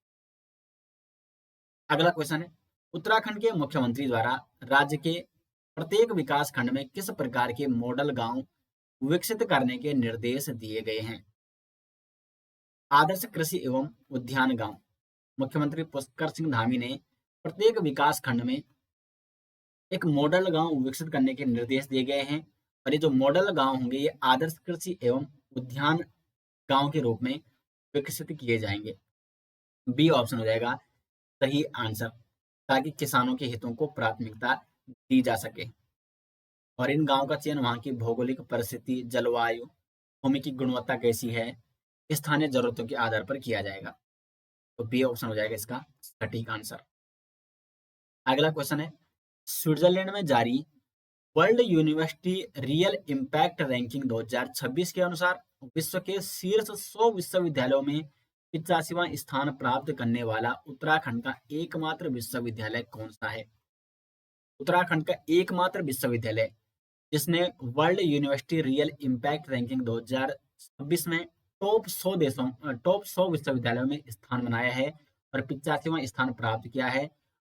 अगला क्वेश्चन है, उत्तराखंड के मुख्यमंत्री द्वारा राज्य के प्रत्येक विकास खंड में किस प्रकार के मॉडल गांव विकसित करने के निर्देश दिए गए हैं? आदर्श कृषि एवं उद्यान गांव। मुख्यमंत्री पुष्कर सिंह धामी ने प्रत्येक विकास खंड में एक मॉडल गांव विकसित करने के निर्देश दिए गए हैं, और ये जो मॉडल गांव होंगे ये आदर्श कृषि एवं उद्यान गांव के रूप में विकसित किए जाएंगे। बी ऑप्शन हो जाएगा सही आंसर, ताकि किसानों के हितों को प्राथमिकता दी जा सके। और इन गांव का चयन वहां की भौगोलिक परिस्थिति, जलवायु, भूमि की गुणवत्ता कैसी है, स्थानीय जरूरतों के आधार पर किया जाएगा। तो बी ऑप्शन हो जाएगा इसका सटीक आंसर। अगला क्वेश्चन है, स्विट्जरलैंड में जारी world university real impact ranking 2026 के अनुसार विश्व के शीर्ष 100 विश्वविद्यालयों में 85वां स्थान प्राप्त करने वाला उत्तराखंड का एकमात्र विश्वविद्यालय कौन सा है? उत्तराखंड का एकमात्र विश्वविद्यालय जिसने world university real impact ranking 2026 में टॉप 100 विश्वविद्यालयों में स्थान बनाया है और 85वां स्थान प्राप्त किया है,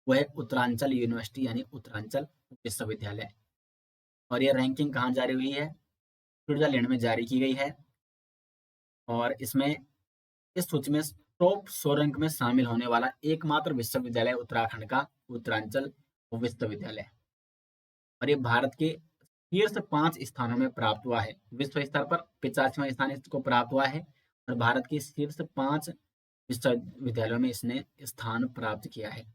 वह उत्तरांचल यूनिवर्सिटी यानी उत्तरांचल विश्वविद्यालय। और यह रैंकिंग कहाँ जारी हुई है? स्विट्जरलैंड में जारी की गई है, और इसमें इस सूची में टॉप 100 रैंक में शामिल होने वाला एकमात्र विश्वविद्यालय उत्तराखंड का उत्तरांचल विश्वविद्यालय। और ये भारत के शीर्ष 5 स्थानों में प्राप्त हुआ है। विश्व स्तर पर 85वां स्थान इसको प्राप्त हुआ है, और भारत के शीर्ष 5 विश्वविद्यालयों में इसने स्थान प्राप्त किया है।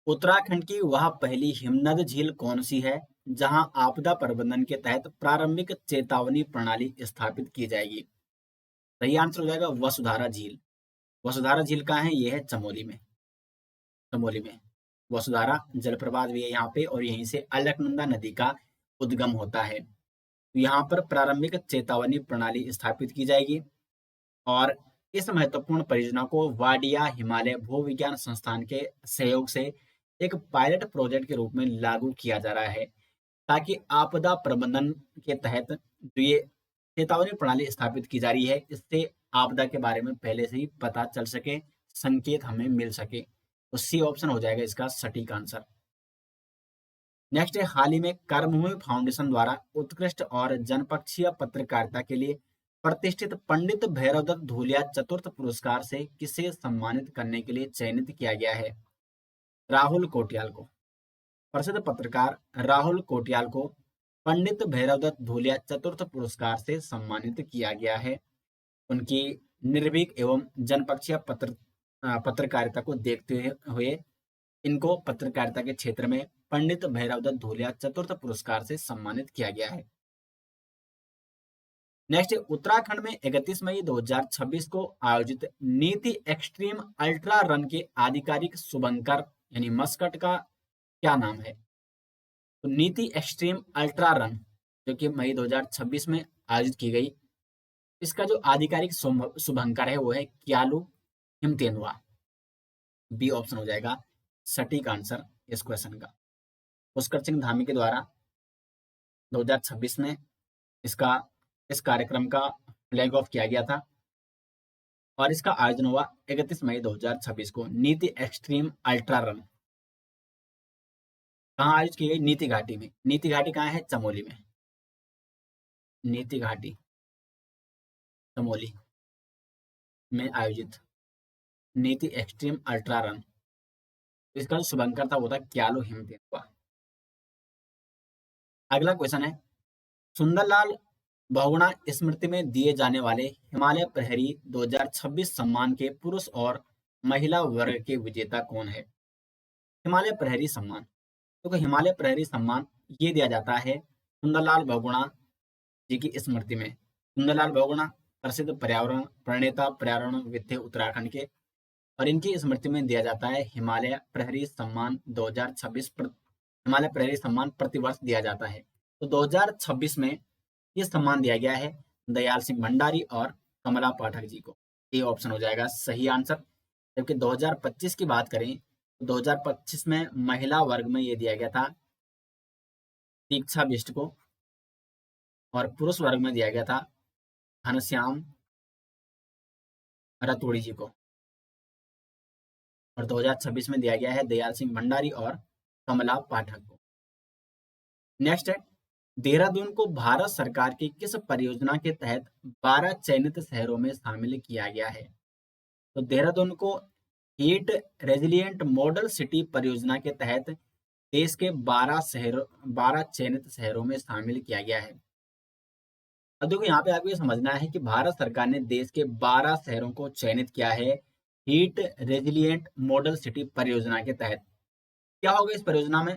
उत्तराखंड की वह पहली हिमनद झील कौन सी है जहां आपदा प्रबंधन के तहत प्रारंभिक चेतावनी प्रणाली स्थापित की जाएगी? सही आंसर हो जाएगा वसुधारा झील। वसुधारा झील कहाँ है? यह है चमोली में। चमोली में वसुधारा जलप्रपात भी है यहाँ पे, और यहीं से अलकनंदा नदी का उद्गम होता है। तो यहाँ पर प्रारंभिक चेतावनी प्रणाली स्थापित की जाएगी, और इस महत्वपूर्ण परियोजना को वाडिया हिमालय भूविज्ञान संस्थान के सहयोग से एक पायलट प्रोजेक्ट के रूप में लागू किया जा रहा है, ताकि आपदा प्रबंधन के तहत जो ये चेतावनी प्रणाली स्थापित की जा रही है, इससे आपदा के बारे में पहले से ही पता चल सके, संकेत हमें मिल सके। तो सी ऑप्शन हो जाएगा इसका सटीक आंसर। नेक्स्ट है, हाल ही में कर्मभूमि फाउंडेशन द्वारा उत्कृष्ट और जनपक्षीय पत्रकारिता के लिए प्रतिष्ठित पंडित भैरवदत्त धूलिया चतुर्थ पुरस्कार से किसे सम्मानित करने के लिए चयनित किया गया है? राहुल कोटियाल को। प्रसिद्ध पत्रकार राहुल कोटियाल को पंडित भैरवदत्त धूलिया चतुर्थ पुरस्कार से सम्मानित किया गया है। उनकी निर्भीक एवं जनपक्षीय पत्रकारिता को देखते हुए इनको पत्रकारिता के क्षेत्र में पंडित भैरवदत्त धूलिया चतुर्थ पुरस्कार से सम्मानित किया गया है। नेक्स्ट, उत्तराखंड में 31 मई 2026 को आयोजित नीति एक्सट्रीम अल्ट्रा रन के आधिकारिक शुभंकर यानी मस्कट का क्या नाम है? तो नीति एक्सट्रीम अल्ट्रा रन जो कि मई 2026 में आयोजित की गई, इसका जो आधिकारिक शुभंकर है वो है क्यालू हिमतेंदुआ। बी ऑप्शन हो जाएगा सटीक आंसर इस क्वेश्चन का। पुष्कर सिंह धामी के द्वारा 2026 में इसका इस कार्यक्रम का फ्लैग ऑफ किया गया था और इसका आयोजन हुआ 31 मई 2026 को। नीति एक्सट्रीम अल्ट्रा रन कहाँ आयोजित की गई? नीति घाटी में। नीति घाटी कहाँ है? चमोली में। नीति घाटी चमोली में आयोजित नीति एक्सट्रीम अल्ट्रा रन। इसका जो शुभंकर था वो था क्यालो हिमतेंदुआ। अगला क्वेश्चन है, सुंदरलाल बहुगुणा स्मृति में दिए जाने वाले हिमालय प्रहरी 2026 सम्मान के पुरुष और महिला वर्ग के विजेता कौन है? हिमालय प्रहरी सम्मान, तो हिमालय प्रहरी सम्मान ये दिया जाता है सुंदरलाल बहुगुणा जी की स्मृति में। सुंदरलाल बहुगुणा प्रसिद्ध पर्यावरण प्रणेता, पर्यावरणविद थे उत्तराखंड के, और इनकी स्मृति में दिया जाता है हिमालय प्रहरी सम्मान 2026। हिमालय प्रहरी सम्मान प्रतिवर्ष दिया जाता है। तो 2026 में ये सम्मान दिया गया है दयाल सिंह भंडारी और कमला पाठक जी को। ये ऑप्शन हो जाएगा सही आंसर। जबकि 2025 की बात करें तो 2025 में महिला वर्ग में ये दिया गया था दीक्षा बिष्ट को, और पुरुष वर्ग में दिया गया था घनश्याम रतूड़ी जी को, और 2026 में दिया गया है दयाल सिंह भंडारी और कमला पाठक को। नेक्स्ट है, देहरादून को भारत सरकार की किस परियोजना के तहत 12 चयनित शहरों में शामिल किया गया है? तो देहरादून को हीट रेजिलिएंट मॉडल सिटी परियोजना के तहत देश के 12 चयनित शहरों में शामिल किया गया है। अब देखो यहाँ पे आपको ये समझना है कि भारत सरकार ने देश के 12 शहरों को चयनित किया है हीट रेजिलिएंट मॉडल सिटी परियोजना के तहत। क्या होगा इस परियोजना में?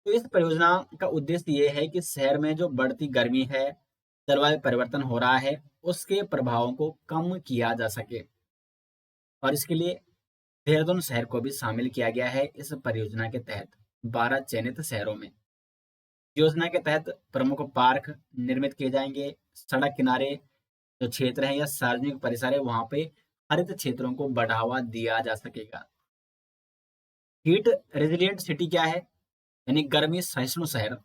तो इस परियोजना का उद्देश्य ये है कि शहर में जो बढ़ती गर्मी है, जलवायु परिवर्तन हो रहा है, उसके प्रभावों को कम किया जा सके, और इसके लिए देहरादून शहर को भी शामिल किया गया है इस परियोजना के तहत 12 चयनित शहरों में। योजना के तहत प्रमुख पार्क निर्मित किए जाएंगे, सड़क किनारे जो क्षेत्र है या सार्वजनिक परिसर है वहां पे हरित क्षेत्रों को बढ़ावा दिया जा सकेगा। हीट रेजिलिएंट सिटी क्या है? यानी गर्मी सहिष्णु शहर।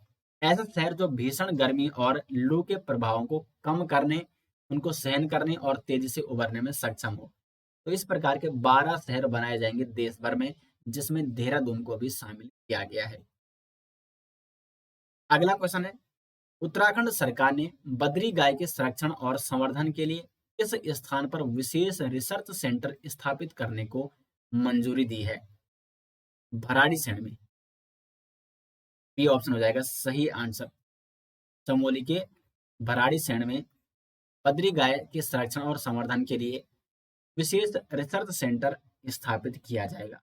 ऐसा शहर जो भीषण गर्मी और लू के प्रभावों को कम करने, उनको सहन करने और तेजी से उभरने में सक्षम हो। तो इस प्रकार के 12 शहर बनाए जाएंगे देश भर में, जिसमें देहरादून को भी शामिल किया गया है। अगला क्वेश्चन है, उत्तराखंड सरकार ने बद्री गाय के संरक्षण और संवर्धन के लिए किस स्थान पर विशेष रिसर्च सेंटर स्थापित करने को मंजूरी दी है? भराड़ीसैंण में। बी ऑप्शन हो जाएगा सही आंसर। चमोली के भराड़ीसैंण में बद्री गाय के संरक्षण और संवर्धन के लिए विशेष रिसर्च सेंटर स्थापित किया जाएगा,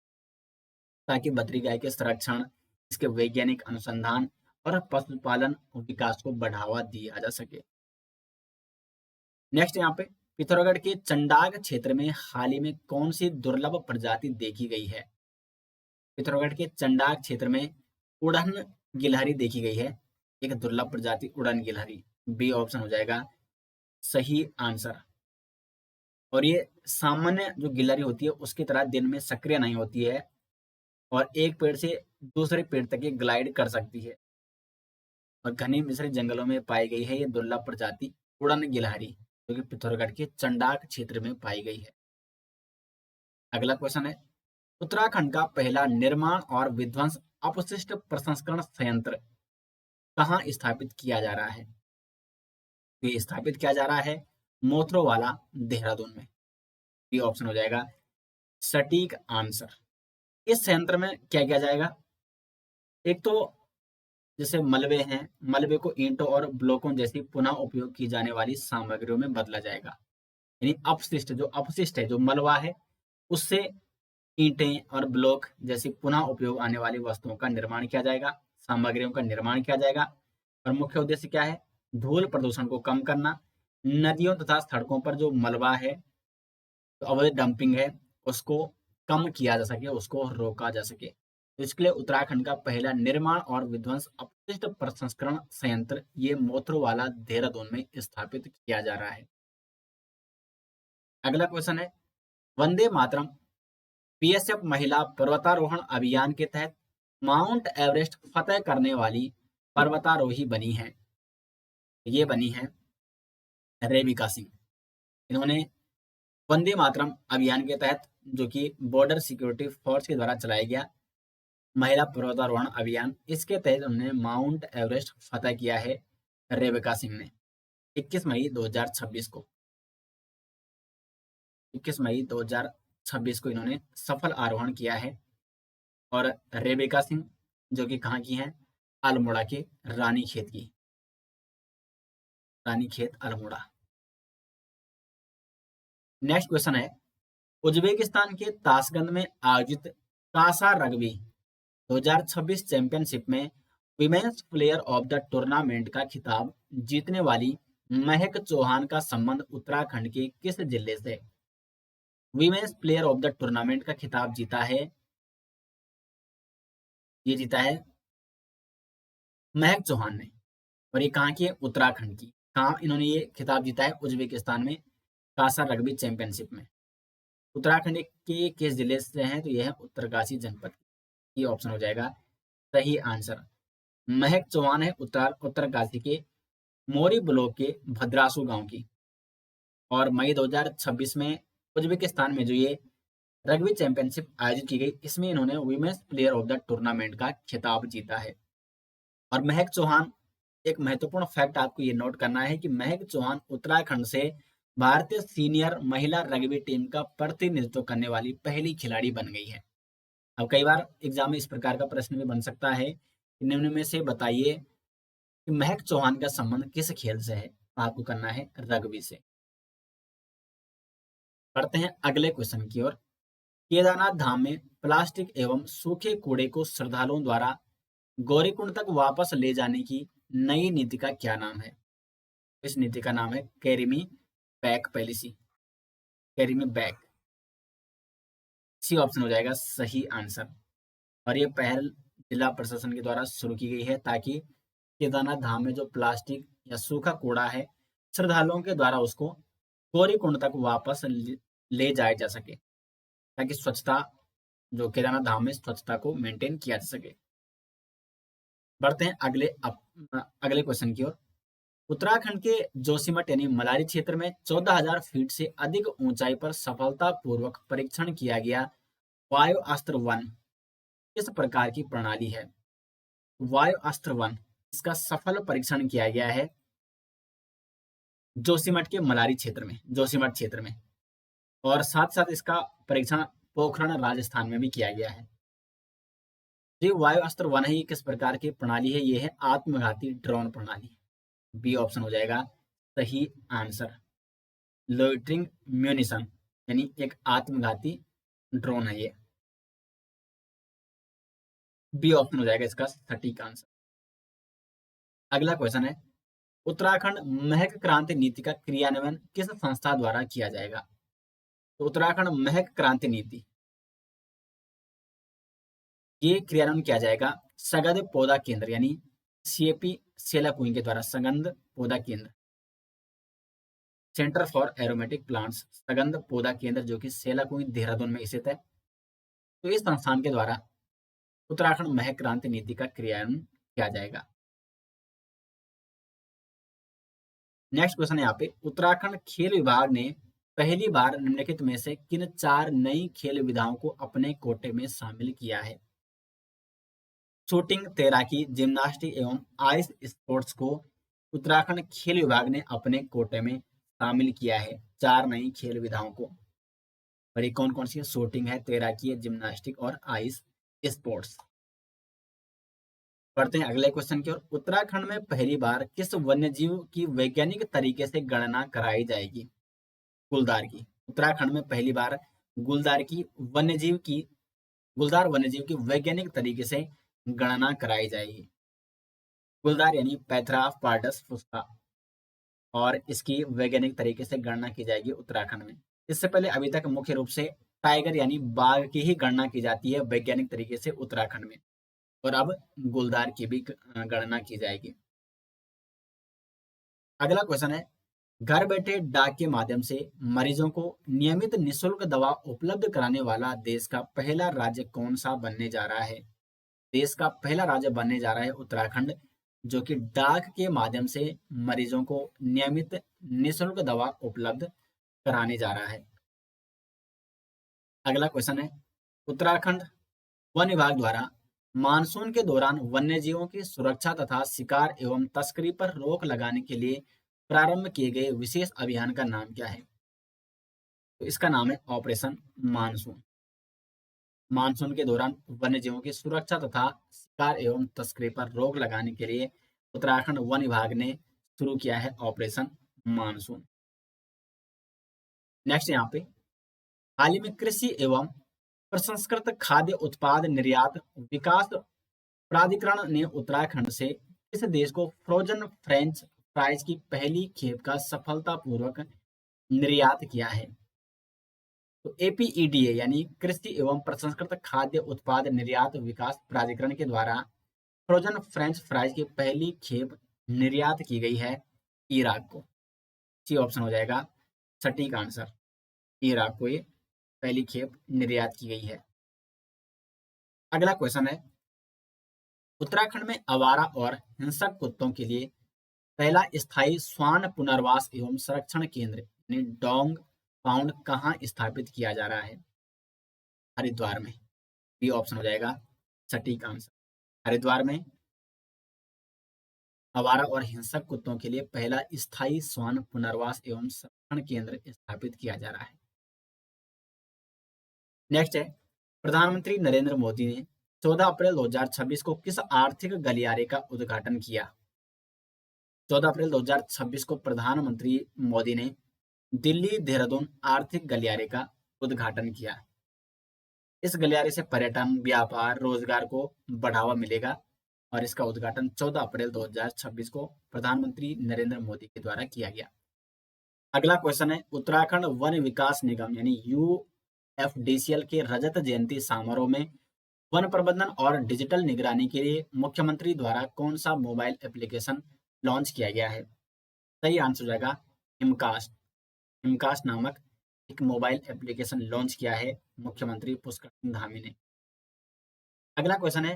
ताकि बद्री गाय के संरक्षण, इसके वैज्ञानिक अनुसंधान और पशुपालन विकास को बढ़ावा दिया जा सके। नेक्स्ट यहाँ पे, पिथौरागढ़ के चंडाग क्षेत्र में हाल ही में कौन सी दुर्लभ प्रजाति देखी गई है? पिथौरागढ़ के चंडाग क्षेत्र में उड़न गिलहरी देखी गई है, एक दुर्लभ प्रजाति उड़न गिलहरी। बी ऑप्शन हो जाएगा सही आंसर। और ये सामान्य जो गिलहरी होती है उसकी तरह दिन में सक्रिय नहीं होती है, और एक पेड़ से दूसरे पेड़ तक ये ग्लाइड कर सकती है, और घने मिश्रित जंगलों में पाई गई है ये दुर्लभ प्रजाति उड़न गिलहरी, जो कि पिथौरागढ़ के चंडाक क्षेत्र में पाई गई है। अगला क्वेश्चन है, उत्तराखंड का पहला निर्माण और विध्वंस अपशिष्ट प्रसंस्करण संयंत्र कहाँ स्थापित किया जा रहा है? तो ये स्थापित किया जा रहा है मोथरोवाला, देहरादून में। ये ऑप्शन हो जाएगा सटीक आंसर। इस संयंत्र में क्या किया जाएगा? एक तो जैसे मलबे हैं, मलबे को ईंटों और ब्लॉकों जैसी पुनः उपयोग की जाने वाली सामग्रियों में बदला जाएगा। यानी अपशिष्ट है, जो मलबा है, उससे ईंटें और ब्लॉक जैसी पुनः उपयोग आने वाली वस्तुओं का निर्माण किया जाएगा, सामग्रियों का निर्माण किया जाएगा। और मुख्य उद्देश्य क्या है? धूल प्रदूषण को कम करना, नदियों तथा सड़कों पर जो मलबा है, तो अवैध डंपिंग है, उसको कम किया जा सके, उसको रोका जा सके। तो इसके लिए उत्तराखंड का पहला निर्माण और विध्वंस अपशिष्ट प्रसंस्करण संयंत्र ये मोथरोवाला, देहरादून में स्थापित किया जा रहा है। अगला क्वेश्चन है, वंदे मातरम बीएसएफ महिला पर्वतारोहण अभियान के तहत माउंट एवरेस्ट फतह करने वाली पर्वतारोही बनी है। ये बनी है रेबिका सिंह। इन्होंने वंदे मातरम अभियान के तहत, जो कि बॉर्डर सिक्योरिटी फोर्स के द्वारा चलाया गया महिला पर्वतारोहण अभियान, इसके तहत उन्होंने माउंट एवरेस्ट फतह किया है रेबिका सिंह ने 21 मई 2026 को। 21 मई 2026 को इन्होंने सफल आरोहण किया है। और रेबिका सिंह जो कि कहाँ की हैं, अल्मोड़ा के रानीखेत की, रानीखेत अल्मोड़ा। नेक्स्ट क्वेश्चन है, उज्बेकिस्तान के ताशकंद में आयोजित कासा रग्बी 2026 चैंपियनशिप में women's player of the tournament का खिताब जीतने वाली महक चौहान का संबंध उत्तराखंड के किस जिले से? Women's player of the tournament का खिताब जीता है, ये जीता है महक चौहान ने। और ये कहाँ की है? उत्तराखंड की। कहाँ इन्होंने ये खिताब जीता है? उज्बेकिस्तान में कासा रग्बी चैंपियनशिप में। उत्तराखंड के किस जिले से हैं? तो यह है उत्तरकाशी जनपद। ये ऑप्शन हो जाएगा सही आंसर। महक चौहान है उत्तरकाशी के मोरी ब्लॉक के भद्रासु गांव की। और मई 2026 में उज्बेकिस्तान में जो ये रग्बी चैंपियनशिप आयोजित की गई, इसमें इन्होंने women's player of the tournament का खिताब जीता है। और महक चौहान, एक महत्वपूर्ण फैक्ट आपको ये नोट करना है कि महक चौहान उत्तराखंड से भारतीय सीनियर महिला रग्बी टीम का प्रतिनिधित्व करने वाली पहली खिलाड़ी बन गई है। अब कई बार एग्जाम में इस प्रकार का प्रश्न भी बन सकता है कि निम्न में से बताइए कि महक चौहान का संबंध किस खेल से है? आपको करना है रग्बी से। बढ़ते हैं अगले क्वेश्चन की ओर। केदारनाथ धाम में प्लास्टिक एवं सूखे कूड़े को श्रद्धालुओं द्वारा गौरीकुंड तक वापस ले जाने की नई नीति का क्या नाम है? इस नीति का नाम है carry me back policy. Carry me back, C option हो जाएगा सही आंसर। और ये पहल जिला प्रशासन के द्वारा शुरू की गई है ताकि केदारनाथ धाम में जो प्लास्टिक या सूखा कूड़ा है, श्रद्धालुओं के द्वारा उसको गौरीकुंड तक वापस ले जाया जा सके, ताकि स्वच्छता, जो केदारनाथ धाम में स्वच्छता को मेंटेन किया जा सके। बढ़ते हैं अगले क्वेश्चन की ओर। उत्तराखंड के जोशीमठ यानी मलारी क्षेत्र में 14,000 फीट से अधिक ऊंचाई पर सफलतापूर्वक परीक्षण किया गया वायु अस्त्र 1 किस प्रकार की प्रणाली है? वायु अस्त्र 1, इसका सफल परीक्षण किया गया है जोशीमठ के मलारी क्षेत्र में, जोशीमठ क्षेत्र में। और साथ साथ इसका परीक्षण पोखरण राजस्थान में भी किया गया है। जो वायु अस्त्र 1 है, ये किस प्रकार की प्रणाली है? ये है आत्मघाती ड्रोन प्रणाली। बी ऑप्शन हो जाएगा सही आंसर। लोइटरिंग म्यूनिशन यानी एक आत्मघाती ड्रोन है ये। बी ऑप्शन हो जाएगा इसका सटीक आंसर। अगला क्वेश्चन है, उत्तराखंड महक क्रांति नीति का क्रियान्वयन किस संस्था द्वारा किया जाएगा? तो उत्तराखंड महक क्रांति नीति, ये क्रियान्वयन किया जाएगा सगंध पौधा केंद्र यानी सीएपी सेलाकुई के द्वारा। सगंध पौधा केंद्र, सेंटर फॉर एरोमेटिक प्लांट्स, सगंध पौधा केंद्र, जो कि सेलाकुई देहरादून में स्थित है। तो इस संस्थान के द्वारा उत्तराखंड महक क्रांति नीति का क्रियान्वयन किया जाएगा। नेक्स्ट क्वेश्चन है यहाँ पे, उत्तराखंड खेल विभाग ने पहली बार निम्नलिखित में से किन 4 नई खेल विधाओं को अपने कोटे में शामिल किया है? शूटिंग, तैराकी, जिम्नास्टिक एवं आइस स्पोर्ट्स को उत्तराखंड खेल विभाग ने अपने कोटे में शामिल किया है 4 नई खेल विधाओं को। और ये कौन कौन सी है? शूटिंग है, तैराकी है, जिम्नास्टिक और आइस स्पोर्ट्स। पढ़ते हैं अगले क्वेश्चन की ओर। उत्तराखंड में पहली बार किस वन्यजीव की वैज्ञानिक तरीके से गणना कराई जाएगी? गुलदार की। उत्तराखंड में पहली बार गुलदार वन्यजीव की वैज्ञानिक तरीके से गणना कराई जाएगी। गुलदार यानी पैथरा पार्डस फुस्का, और इसकी वैज्ञानिक तरीके से गणना की जाएगी उत्तराखंड में। इससे पहले अभी तक मुख्य रूप से टाइगर यानी बाघ की ही गणना की जाती है वैज्ञानिक तरीके से उत्तराखंड में, और अब गुलदार की भी गणना की जाएगी। अगला क्वेश्चन है, घर बैठे डाक के माध्यम से मरीजों को नियमित निशुल्क दवा उपलब्ध कराने वाला देश का पहला राज्य कौन सा बनने जा रहा है? देश का पहला राज्य बनने जा रहा है उत्तराखंड, जो कि डाक के माध्यम से मरीजों को नियमित निःशुल्क दवा उपलब्ध कराने जा रहा है। अगला क्वेश्चन है, उत्तराखंड वन विभाग द्वारा मानसून के दौरान वन्य जीवों की सुरक्षा तथा शिकार एवं तस्करी पर रोक लगाने के लिए प्रारंभ किए गए विशेष अभियान का नाम क्या है? तो इसका नाम है ऑपरेशन मानसून। मानसून के दौरान वन्य जीवों की सुरक्षा तथा शिकार एवं तस्करी पर रोक लगाने के लिए उत्तराखंड वन विभाग ने शुरू किया है ऑपरेशन मानसून। नेक्स्ट यहाँ पे, हाल ही में कृषि एवं प्रसंस्कृत खाद्य उत्पाद निर्यात विकास प्राधिकरण ने उत्तराखंड से किस देश को फ्रोजन फ्रेंच फ्राइज की पहली खेप का सफलतापूर्वक निर्यात किया है? तो एपीईडीए यानी कृषि एवं प्रसंस्कृत खाद्य उत्पाद निर्यात विकास प्राधिकरण के द्वारा फ्रोजन फ्रेंच फ्राइज की पहली खेप निर्यात की गई है इराक को। सी ऑप्शन हो जाएगा सटीक आंसर। इराक को ये पहली खेप निर्यात की गई है। अगला क्वेश्चन है, उत्तराखंड में आवारा और हिंसक कुत्तों के लिए पहला स्थायी श्वान पुनर्वास एवं संरक्षण केंद्र यानी डॉग पाउंड कहाँ स्थापित किया जा रहा है? हरिद्वार में। बी ऑप्शन हो जाएगा सटीक आंसर। हरिद्वार में आवारा और हिंसक कुत्तों के लिए पहला स्थायी श्वान पुनर्वास एवं संरक्षण केंद्र स्थापित किया जा रहा है। नेक्स्ट है, प्रधानमंत्री नरेंद्र मोदी ने 14 अप्रैल 2026 को किस आर्थिक गलियारे का उद्घाटन किया? 14 अप्रैल 2026 को प्रधानमंत्री मोदी ने दिल्ली देहरादून आर्थिक गलियारे का उद्घाटन किया। इस गलियारे से पर्यटन, व्यापार, रोजगार को बढ़ावा मिलेगा और इसका उद्घाटन 14 अप्रैल 2026 को प्रधानमंत्री नरेंद्र मोदी के द्वारा किया गया। अगला क्वेश्चन है, उत्तराखंड वन विकास निगम यानी यूएफडीसीएल के रजत जयंती समारोह में वन प्रबंधन और डिजिटल निगरानी के लिए मुख्यमंत्री द्वारा कौन सा मोबाइल एप्लीकेशन लॉन्च किया गया है? सही आंसर हो जाएगा हिमकास्ट। हिमकास्ट नामक एक मोबाइल एप्लीकेशन लॉन्च किया है मुख्यमंत्री पुष्कर सिंह धामी ने। अगला क्वेश्चन है,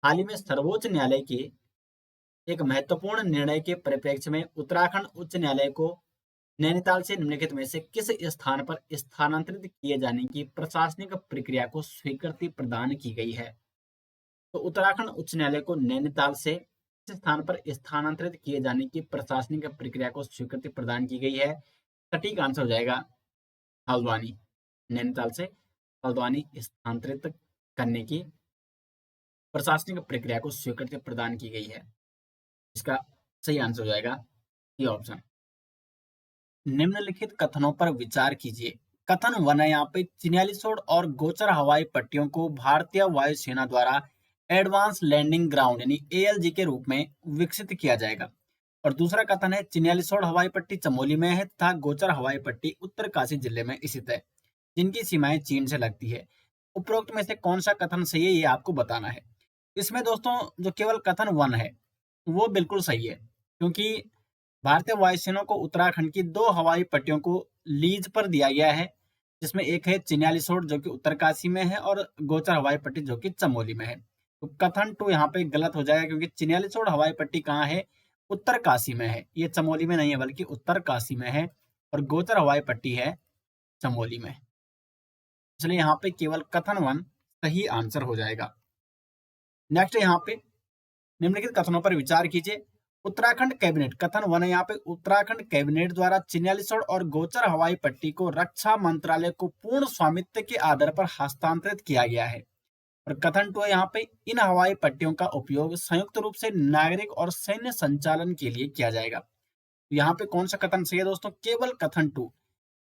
हाल ही में सर्वोच्च न्यायालय के एक महत्वपूर्ण निर्णय के परिप्रेक्ष्य में उत्तराखंड उच्च न्यायालय को नैनीताल से निम्नलिखित में से किस स्थान पर स्थानांतरित किए जाने की प्रशासनिक प्रक्रिया को स्वीकृति प्रदान की गई है? तो उत्तराखंड उच्च न्यायालय को नैनीताल से किस स्थान पर स्थानांतरित किए जाने की प्रशासनिक प्रक्रिया को स्वीकृति प्रदान की गई है? सटीक आंसर हो जाएगा हल्द्वानी। नैनीताल से हल्द्वानी स्थानांतरित करने की प्रशासनिक प्रक्रिया को स्वीकृति प्रदान की गई है। इसका सही आंसर हो जाएगा ये ऑप्शन। निम्नलिखित कथनों पर विचार कीजिए। कथन 1 है यहाँ पे, चिन्यालीसोड़ और गोचर हवाई पट्टियों को भारतीय वायुसेना द्वारा एडवांस लैंडिंग ग्राउंड यानी एएलजी के रूप में विकसित किया जाएगा। और दूसरा कथन है, चिन्यालीसोड़ हवाई पट्टी चमोली में है तथा गोचर हवाई पट्टी उत्तरकाशी जिले में स्थित है, जिनकी सीमाएं चीन से लगती है। उपरोक्त में से कौन सा कथन सही है ये आपको बताना है। इसमें दोस्तों जो केवल कथन 1 है वो बिल्कुल सही है, क्योंकि भारतीय वायुसेना को उत्तराखंड की 2 हवाई पट्टियों को लीज पर दिया गया है, जिसमें एक है चिन्यालीसोड़ जो कि उत्तरकाशी में है और गोचर हवाई पट्टी जो कि चमोली में है। तो कथन 2 यहाँ पे गलत हो जाएगा, क्योंकि चिन्यालीसोड़ हवाई पट्टी कहाँ है? उत्तरकाशी में है। ये चमोली में नहीं है बल्कि उत्तरकाशी में है, और गोचर हवाई पट्टी है चमोली में। इसलिए यहाँ पे केवल कथन 1 सही आंसर हो जाएगा। नेक्स्ट यहाँ पे, निम्नलिखित कथनों पर विचार कीजिए। उत्तराखंड कैबिनेट, कथन 1 है यहाँ पे, उत्तराखंड कैबिनेट द्वारा चिन्यालीसोड़ और गोचर हवाई पट्टी को रक्षा मंत्रालय को पूर्ण स्वामित्व के आधार पर हस्तांतरित किया गया है। और कथन 2 है यहाँ पे, इन हवाई पट्टियों का उपयोग संयुक्त रूप से नागरिक और सैन्य संचालन के लिए किया जाएगा। तो यहाँ पे कौन सा कथन सही है दोस्तों? केवल कथन 2,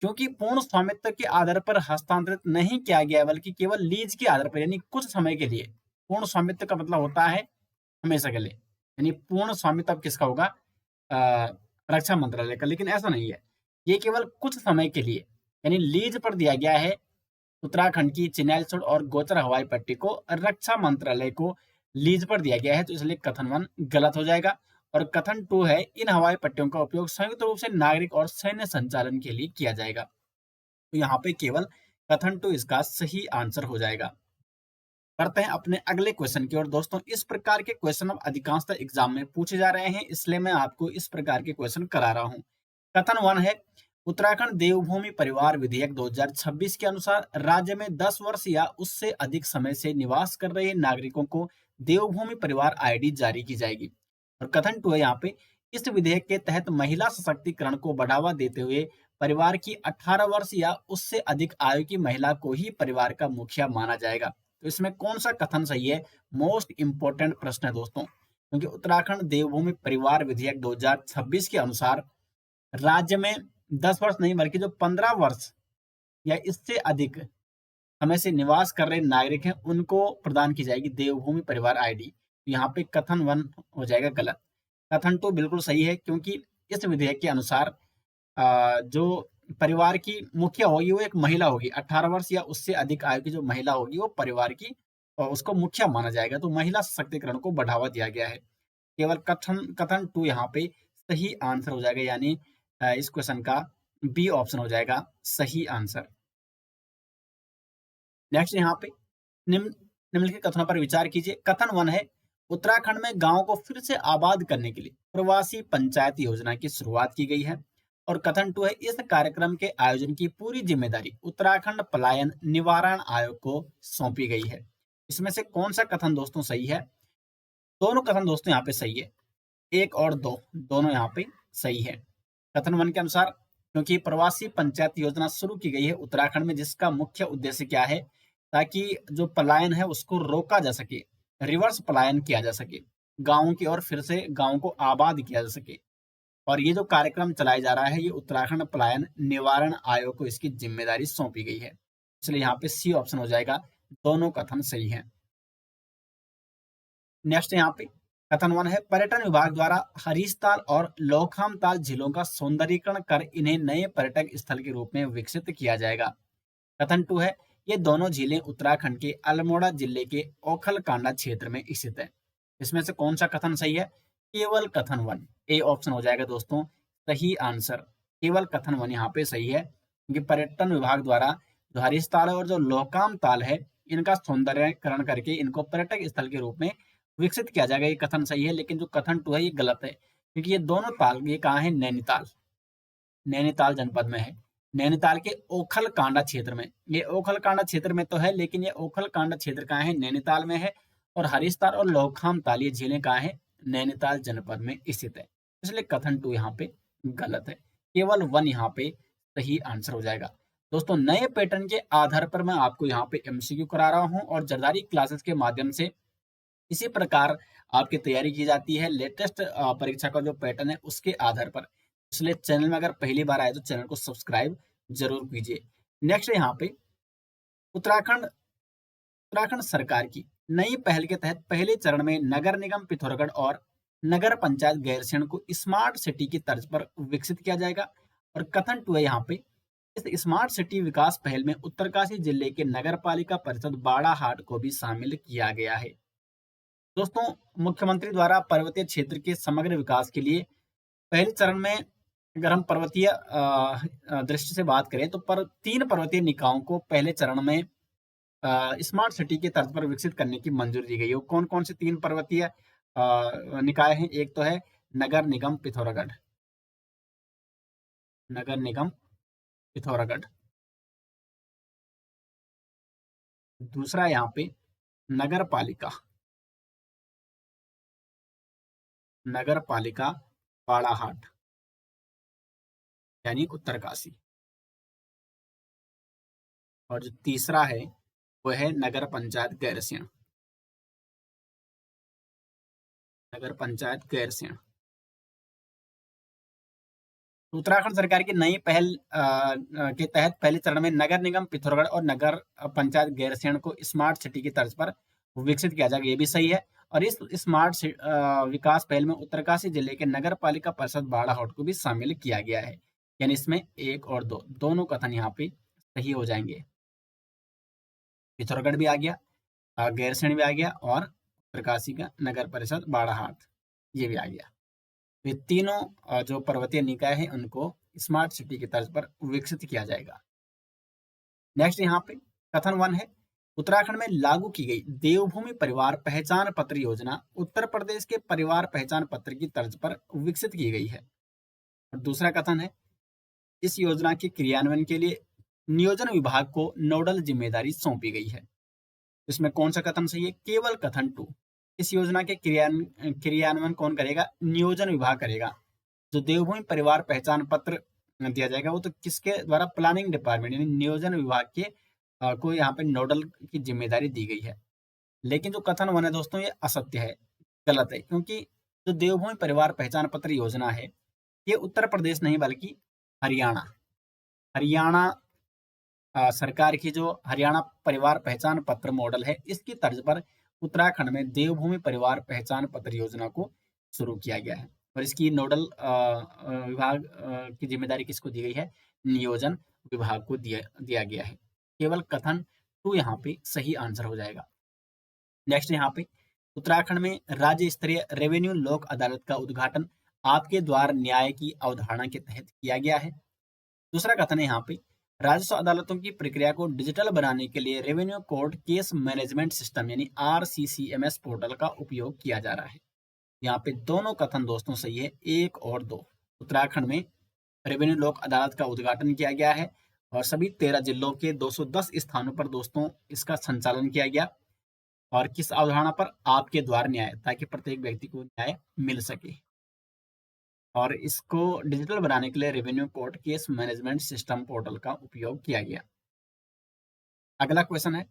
क्योंकि पूर्ण स्वामित्व के आधार पर हस्तांतरित नहीं किया गया बल्कि केवल लीज के आधार पर यानी कुछ समय के लिए। पूर्ण स्वामित्व का मतलब होता है हमेशा के लिए, यानी पूर्ण स्वामित्व किसका होगा? रक्षा मंत्रालय का, लेकिन ऐसा नहीं है। ये केवल कुछ समय के लिए यानी लीज पर दिया गया है उत्तराखंड की चिन्यालीसोड़ और गोचर हवाई पट्टी को रक्षा मंत्रालय को लीज पर दिया गया है, तो इसलिए कथन 1 गलत हो जाएगा। और कथन 2 है, इन हवाई पट्टियों का उपयोग संयुक्त रूप से नागरिक और सैन्य संचालन के लिए किया जाएगा। तो यहाँ पे केवल कथन 2 इसका सही आंसर हो जाएगा। करते हैं अपने अगले क्वेश्चन की ओर। दोस्तों इस प्रकार के क्वेश्चन अब अधिकांशतः एग्जाम में पूछे जा रहे हैं, इसलिए मैं आपको इस प्रकार के क्वेश्चन करा रहा हूं। कथन 1 है, उत्तराखंड देवभूमि परिवार विधेयक 2026 के अनुसार राज्य में 10 वर्ष या उससे अधिक समय से निवास कर रहे नागरिकों को देवभूमि परिवार आईडी जारी की जाएगी। और कथन 2 है यहाँ पे, इस विधेयक के तहत महिला सशक्तिकरण को बढ़ावा देते हुए परिवार की 18 वर्ष या उससे अधिक आयु की महिला को ही परिवार का मुखिया माना जाएगा। तो इसमें कौन सा कथन सही है? मोस्ट इंपोर्टेंट प्रश्न है दोस्तों, क्योंकि उत्तराखंड देवभूमि परिवार विधेयक 2026 के अनुसार राज्य में 10 वर्ष नहीं बल्कि जो 15 वर्ष या इससे अधिक समय से निवास कर रहे नागरिक हैं उनको प्रदान की जाएगी देवभूमि परिवार आईडी। यहाँ पे कथन 1 हो जाएगा गलत। कथन 2 बिल्कुल सही है, क्योंकि इस विधेयक के अनुसार जो परिवार की मुखिया होगी वो एक महिला होगी। 18 वर्ष या उससे अधिक आयु की जो महिला होगी वो परिवार की उसको मुखिया माना जाएगा। तो महिला सशक्तिकरण को बढ़ावा दिया गया है। केवल कथन कथन 2 यहाँ पे सही आंसर हो जाएगा, यानी इस क्वेश्चन का बी ऑप्शन हो जाएगा सही आंसर। नेक्स्ट यहाँ पे निम्नलिखित कथनों पर विचार कीजिए। कथन 1 है, उत्तराखंड में गांव को फिर से आबाद करने के लिए प्रवासी पंचायत योजना की शुरुआत की गई है। और कथन 2 है, इस कार्यक्रम के आयोजन की पूरी जिम्मेदारी उत्तराखंड पलायन निवारण आयोग को सौंपी गई है। इसमें से कौन सा कथन दोस्तों सही है? दोनों कथन दोस्तों यहाँ पे सही है, 1 और 2 दोनों यहाँ पे सही है। कथन 1 के अनुसार, क्योंकि प्रवासी पंचायत योजना शुरू की गई है उत्तराखंड में, जिसका मुख्य उद्देश्य क्या है? ताकि जो पलायन है उसको रोका जा सके, रिवर्स पलायन किया जा सके, गांवों की ओर फिर से गांवों को आबाद किया जा सके। और ये जो कार्यक्रम चलाया जा रहा है ये उत्तराखंड पलायन निवारण आयोग को इसकी जिम्मेदारी सौंपी गई है। इसलिए यहाँ पे सी ऑप्शन हो जाएगा। दोनों कथन सही हैं। नेक्स्ट यहाँ पे कथन 1 है, पर्यटन विभाग द्वारा हरीशताल और लोखामताल झीलों का सौंदर्यीकरण कर इन्हें नए पर्यटक स्थल के रूप में विकसित किया जाएगा। कथन 2 है, ये दोनों झीलें उत्तराखंड के अल्मोड़ा जिले के ओखलकांडा क्षेत्र में स्थित है। इसमें से कौन सा कथन सही है? केवल कथन 1, ए ऑप्शन हो जाएगा दोस्तों सही आंसर। केवल कथन 1 यहाँ पे सही है, क्योंकि पर्यटन विभाग द्वारा जो हरीश ताल और जो लोकाम ताल है इनका सौंदर्यकरण करके इनको पर्यटक स्थल के रूप में विकसित किया जाएगा। ये कथन सही है, लेकिन जो कथन 2 है ये गलत है, क्योंकि ये दोनों ताल ये कहाँ है? नैनीताल, नैनीताल जनपद में है। नैनीताल के ओखलकांडा क्षेत्र में, ये ओखलकांडा क्षेत्र में तो है लेकिन ये ओखलकांडा क्षेत्र कहाँ है? नैनीताल में है। और हरीशताल और लोखाम ताल ये झीलें कहाँ है? नैनीताल जनपद में स्थित है। इसलिए कथन 2 यहाँ पे गलत है। केवल 1 यहाँ पे सही आंसर हो जाएगा। दोस्तों नए पैटर्न के आधार पर मैं आपको यहाँ पे एमसीक्यू करा रहा हूँ और जरदारी क्लासेस के माध्यम से इसी प्रकार आपकी तैयारी की जाती है लेटेस्ट परीक्षा का जो पैटर्न है उसके आधार पर। इसलिए चैनल में अगर पहली बार आए तो चैनल को सब्सक्राइब जरूर कीजिए। नेक्स्ट यहाँ पे उत्तराखंड उत्तराखंड सरकार की नई पहल के तहत पहले चरण में नगर निगम पिथौरागढ़ और नगर पंचायत गैरसैंण को स्मार्ट सिटी की तर्ज पर विकसित किया जाएगा। और कथन 2 है यहाँ पे, इस स्मार्ट सिटी विकास पहल में उत्तरकाशी जिले के नगर पालिका परिषद बाड़ाहाट को भी शामिल किया गया है। दोस्तों मुख्यमंत्री द्वारा पर्वतीय क्षेत्र के समग्र विकास के लिए पहले चरण में अगर हम पर्वतीय दृष्टि से बात करें तो 3 पर्वतीय निकायों को पहले चरण में स्मार्ट सिटी के तर्ज पर विकसित करने की मंजूरी दी गई है। वो कौन कौन से 3 पर्वतीय निकाय हैं? एक तो है नगर निगम पिथौरागढ़, नगर निगम पिथौरागढ़। दूसरा यहाँ पे नगर पालिका, नगर पालिका बाड़ाहाट यानी उत्तरकाशी। और जो तीसरा है वो है नगर पंचायत गैरसैंण, नगर पंचायत गैरसैंण। उत्तराखंड सरकार की नई पहल के तहत पहले चरण में नगर निगम पिथौरागढ़ और नगर पंचायत गैरसैंण को स्मार्ट सिटी की तर्ज पर विकसित किया जाएगा, ये भी सही है। और इस स्मार्ट विकास पहल में उत्तरकाशी जिले के नगर पालिका परिषद बाड़ाहाट को भी शामिल किया गया है। यानी इसमें 1 और 2 दोनों कथन यहाँ पे सही हो जाएंगे। पिथौरागढ़ भी आ गया, गैरसैंण भी आ गया और उत्तरकाशी का नगर परिषद बाड़ाहाट ये भी आ गया। ये तीनों जो पर्वतीय निकाय हैं उनको स्मार्ट सिटी की तर्ज पर विकसित किया जाएगा। नेक्स्ट यहाँ पे कथन 1 है, उत्तराखंड में लागू की गई देवभूमि परिवार पहचान पत्र योजना उत्तर प्रदेश के परिवार पहचान पत्र की तर्ज पर विकसित की गई है। और दूसरा कथन है, इस योजना के क्रियान्वयन के लिए नियोजन विभाग को नोडल जिम्मेदारी सौंपी गई है। इसमें कौन सा कथन सही है? केवल कथन टू। इस योजना के क्रियान्वयन कौन करेगा? नियोजन विभाग करेगा। जो देवभूमि परिवार पहचान पत्र दिया जाएगा वो तो किसके द्वारा? प्लानिंग डिपार्टमेंट यानी नियोजन विभाग के को यहाँ पे नोडल की जिम्मेदारी दी गई है। लेकिन जो कथन वन है दोस्तों ये असत्य है, गलत है, क्योंकि जो देवभूमि परिवार पहचान पत्र योजना है ये उत्तर प्रदेश नहीं बल्कि हरियाणा हरियाणा सरकार की जो हरियाणा परिवार पहचान पत्र मॉडल है इसकी तर्ज पर उत्तराखंड में देवभूमि परिवार पहचान पत्र योजना को शुरू किया गया है। और इसकी नोडल विभाग की जिम्मेदारी किसको दी गई है? नियोजन विभाग को दिया गया है। केवल कथन टू यहाँ पे सही आंसर हो जाएगा। नेक्स्ट यहाँ पे उत्तराखंड में राज्य स्तरीय रेवेन्यू लोक अदालत का उद्घाटन आपके द्वार न्याय की अवधारणा के तहत किया गया है। दूसरा कथन है यहाँ पे राजस्व अदालतों की प्रक्रिया को डिजिटल बनाने के लिए revenue court case management system यानी RCCMS पोर्टल का उपयोग किया जा रहा है। यहाँ पे दोनों कथन दोस्तों सही है, 1 और 2। उत्तराखंड में रेवेन्यू लोक अदालत का उद्घाटन किया गया है और सभी 13 जिलों के 210 स्थानों पर दोस्तों इसका संचालन किया गया। और किस अवधारणा पर? आपके द्वार न्याय, ताकि प्रत्येक व्यक्ति को न्याय मिल सके। और इसको डिजिटल बनाने के लिए revenue court case management system portal का उपयोग किया गया। अगला क्वेश्चन है,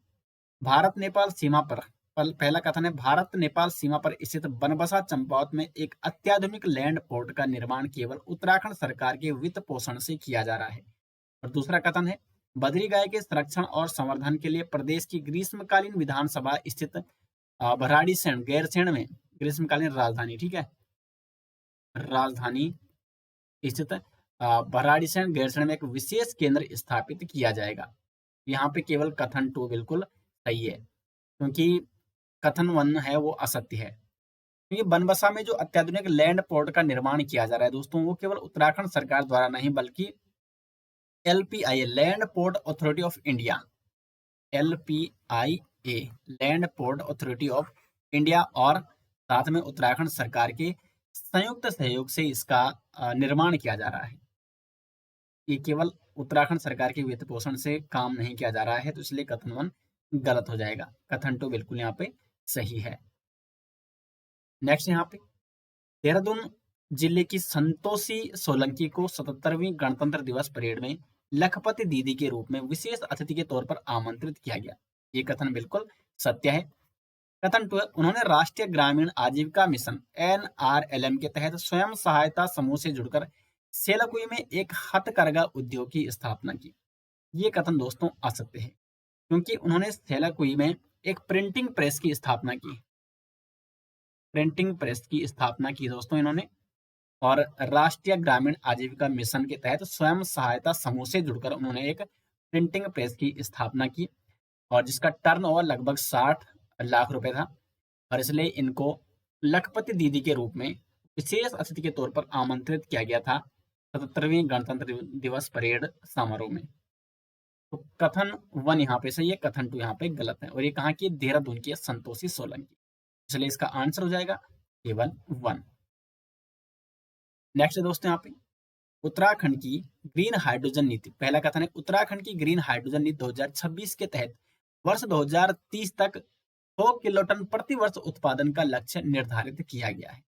भारत नेपाल सीमा पर पहला कथन है, भारत नेपाल सीमा पर स्थित बनबसा चंपावत में एक अत्याधुनिक लैंड पोर्ट का निर्माण केवल उत्तराखंड सरकार के वित्त पोषण से किया जा रहा है। और दूसरा कथन है, बद्री गाय के संरक्षण और संवर्धन के लिए प्रदेश की ग्रीष्मकालीन विधानसभा स्थित भराड़ीसैंण गैरसैंण में ग्रीष्मकालीन राजधानी, ठीक है, राजधानी स्थित भराड़ीसैंण गैरसैंण में एक विशेष केंद्र स्थापित किया जाएगा। यहाँ पे केवल कथन टू बिल्कुल सही है, क्योंकि कथन वन है वो असत्य है। क्योंकि बनबसा में जो अत्याधुनिक लैंड पोर्ट का निर्माण किया जा रहा है दोस्तों वो केवल उत्तराखंड सरकार द्वारा नहीं बल्कि LPIA land port authority of India LPIA land port authority of India और साथ में उत्तराखंड सरकार के संयुक्त सहयोग से इसका निर्माण किया जा रहा है। ये केवल उत्तराखंड सरकार के वित्त पोषण से काम नहीं किया जा रहा है, तो इसलिए कथन वन गलत हो जाएगा। कथन टू बिल्कुल यहाँ पे सही है। नेक्स्ट यहाँ पे देहरादून जिले की संतोषी सोलंकी को 77वीं गणतंत्र दिवस परेड में लखपति दीदी के रूप में विशेष अतिथि के तौर पर आमंत्रित किया गया। ये कथन बिल्कुल सत्य है। कथन टू है, उन्होंने राष्ट्रीय ग्रामीण आजीविका मिशन NRLM के तहत स्वयं सहायता समूह से जुड़कर सेलाकुई में एक हथकरघा उद्योग की स्थापना की। ये कथन दोस्तों असत्य है, क्योंकि उन्होंने सेलाकुई में एक प्रिंटिंग प्रेस की स्थापना की। प्रिंटिंग प्रेस की स्थापना की दोस्तों इन्होंने, और राष्ट्रीय ग्रामीण आजीविका मिशन के तहत स्वयं सहायता समूह से जुड़कर उन्होंने एक प्रिंटिंग प्रेस की स्थापना की, और जिसका टर्नओवर लगभग 60 लाख रुपए था। और इसलिए इनको लखपति दीदी के रूप में विशेष अतिथि के तौर पर आमंत्रित किया गया था 77वीं गणतंत्र दिवस परेड समारोह में। तो कथन वन यहाँ पे सही है, कथन टू यहाँ पे गलत है। और ये कहाँ की? देहरादून की संतोषी सोलंकी, इसलिए इसका आंसर हो जाएगा केवल 1। नेक्स्ट है दोस्तों यहाँ पे उत्तराखंड की ग्रीन हाइड्रोजन नीति। पहला कथन है, उत्तराखंड की ग्रीन हाइड्रोजन नीति 2026 के तहत वर्ष 2030 तक 100 किलोटन प्रति वर्ष उत्पादन का लक्ष्य निर्धारित किया गया है।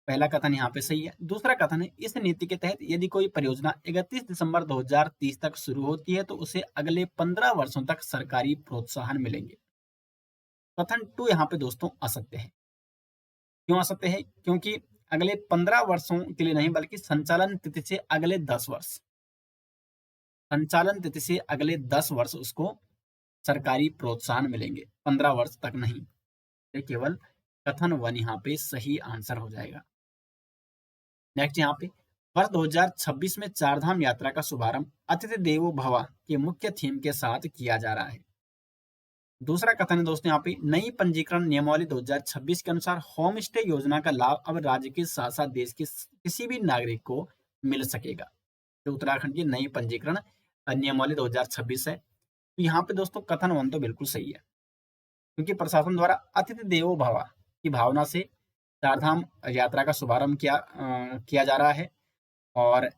पहला कथन यहाँ पे सही है। दूसरा कथन है, इस नीति के तहत यदि कोई परियोजना 31 दिसंबर 2030 तक शुरू होती है तो उसे अगले 15 वर्षों तक सरकारी प्रोत्साहन मिलेंगे। कथन टू यहाँ पे दोस्तों असत्य है। क्यों असत्य है? क्योंकि अगले 15 वर्षों के लिए नहीं बल्कि संचालन तिथि से अगले 10 वर्ष, संचालन तिथि से अगले 10 वर्ष उसको सरकारी प्रोत्साहन मिलेंगे, 15 वर्ष तक नहीं। ये केवल कथन वन यहाँ पे सही आंसर हो जाएगा। नेक्स्ट यहाँ पे वर्ष 2026 में चारधाम यात्रा का शुभारंभ अतिथि देवो भव के मुख्य थीम के साथ किया जा रहा है। दूसरा कथन है दोस्तों यहाँ पे नई पंजीकरण नियमावली 2026 के अनुसार होम स्टे योजना का लाभ अब राज्य के साथ साथ देश के किसी भी नागरिक को मिल सकेगा। तो उत्तराखंड की नई पंजीकरण नियमावली 2026 है, तो यहाँ पे दोस्तों कथन 1 तो बिल्कुल सही है, क्योंकि प्रशासन द्वारा अतिथि देवो भव की भावना से चारधाम यात्रा का शुभारंभ किया जा रहा है। और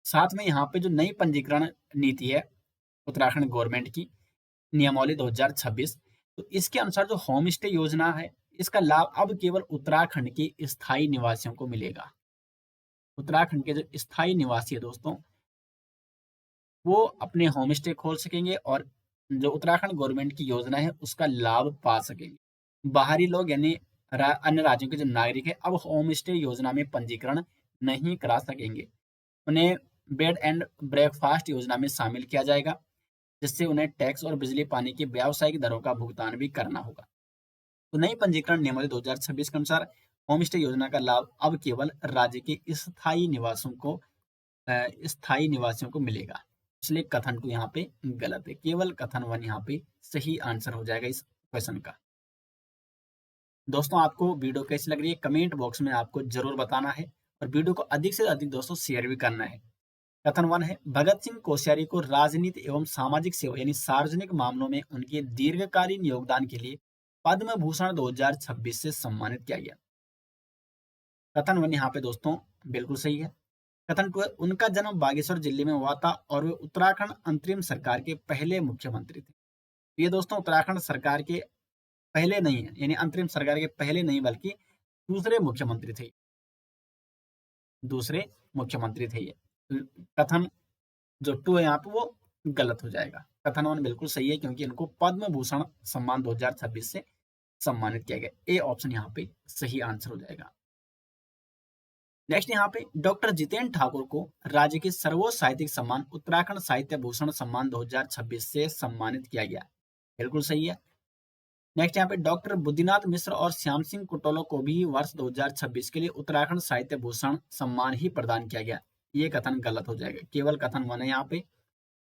साथ में यहाँ पे जो नई पंजीकरण नीति है उत्तराखंड गवर्नमेंट की, नियमावली 2026, तो इसके अनुसार जो होम स्टे योजना है, इसका लाभ अब केवल उत्तराखंड के स्थायी निवासियों को मिलेगा। उत्तराखंड के जो स्थायी निवासी है दोस्तों, वो अपने होम स्टे खोल सकेंगे और जो उत्तराखंड गवर्नमेंट की योजना है उसका लाभ पा सकेंगे। बाहरी लोग यानी अन्य राज्यों के जो नागरिक है अब होम स्टे योजना में पंजीकरण नहीं करा सकेंगे। उन्हें बेड एंड ब्रेकफास्ट योजना में शामिल किया जाएगा, जिससे उन्हें टैक्स और बिजली पानी की व्यावसायिक दरों का भुगतान भी करना होगा। तो नई पंजीकरण नियमावली 2026 के अनुसार होम स्टे योजना का लाभ अब केवल राज्य के स्थायी निवासियों को मिलेगा। इसलिए कथन 2 यहाँ पे गलत है, केवल कथन 1 यहाँ पे सही आंसर हो जाएगा इस क्वेश्चन का। दोस्तों आपको वीडियो कैसी लग रही है कमेंट बॉक्स में आपको जरूर बताना है, और वीडियो को अधिक से अधिक दोस्तों शेयर भी करना है। कथन 1 है, भगत सिंह कोश्यारी को राजनीति एवं सामाजिक सेवा यानी सार्वजनिक मामलों में उनके दीर्घकालीन योगदान के लिए पद्म भूषण 2026 से सम्मानित किया गया। कथन 1 यहाँ पे दोस्तों बिल्कुल सही है। कथन 2 है, उनका जन्म बागेश्वर जिले में हुआ था और वे उत्तराखंड अंतरिम सरकार के पहले मुख्यमंत्री थे। ये दोस्तों उत्तराखंड सरकार के पहले नहीं है, यानी अंतरिम सरकार के पहले नहीं बल्कि दूसरे मुख्यमंत्री थे। दूसरे मुख्यमंत्री थे ये। कथन जो 2 है यहाँ पे वो गलत हो जाएगा। कथन 1 बिल्कुल सही है, क्योंकि इनको पद्म भूषण सम्मान 2026 से सम्मानित किया गया। ए ऑप्शन यहाँ पे सही आंसर हो जाएगा। नेक्स्ट यहाँ पे डॉक्टर जितेंद्र ठाकुर को राज्य के सर्वोच्च साहित्यिक सम्मान उत्तराखंड साहित्य भूषण सम्मान 2026 से सम्मानित किया गया। बिल्कुल सही है। नेक्स्ट यहाँ पे डॉक्टर बुद्धिनाथ मिश्र और श्याम सिंह कुटोलो को भी वर्ष 2026 के लिए उत्तराखंड साहित्य भूषण सम्मान ही प्रदान किया गया। ये कथन गलत हो जाएगा, केवल कथन 1 है यहाँ पे,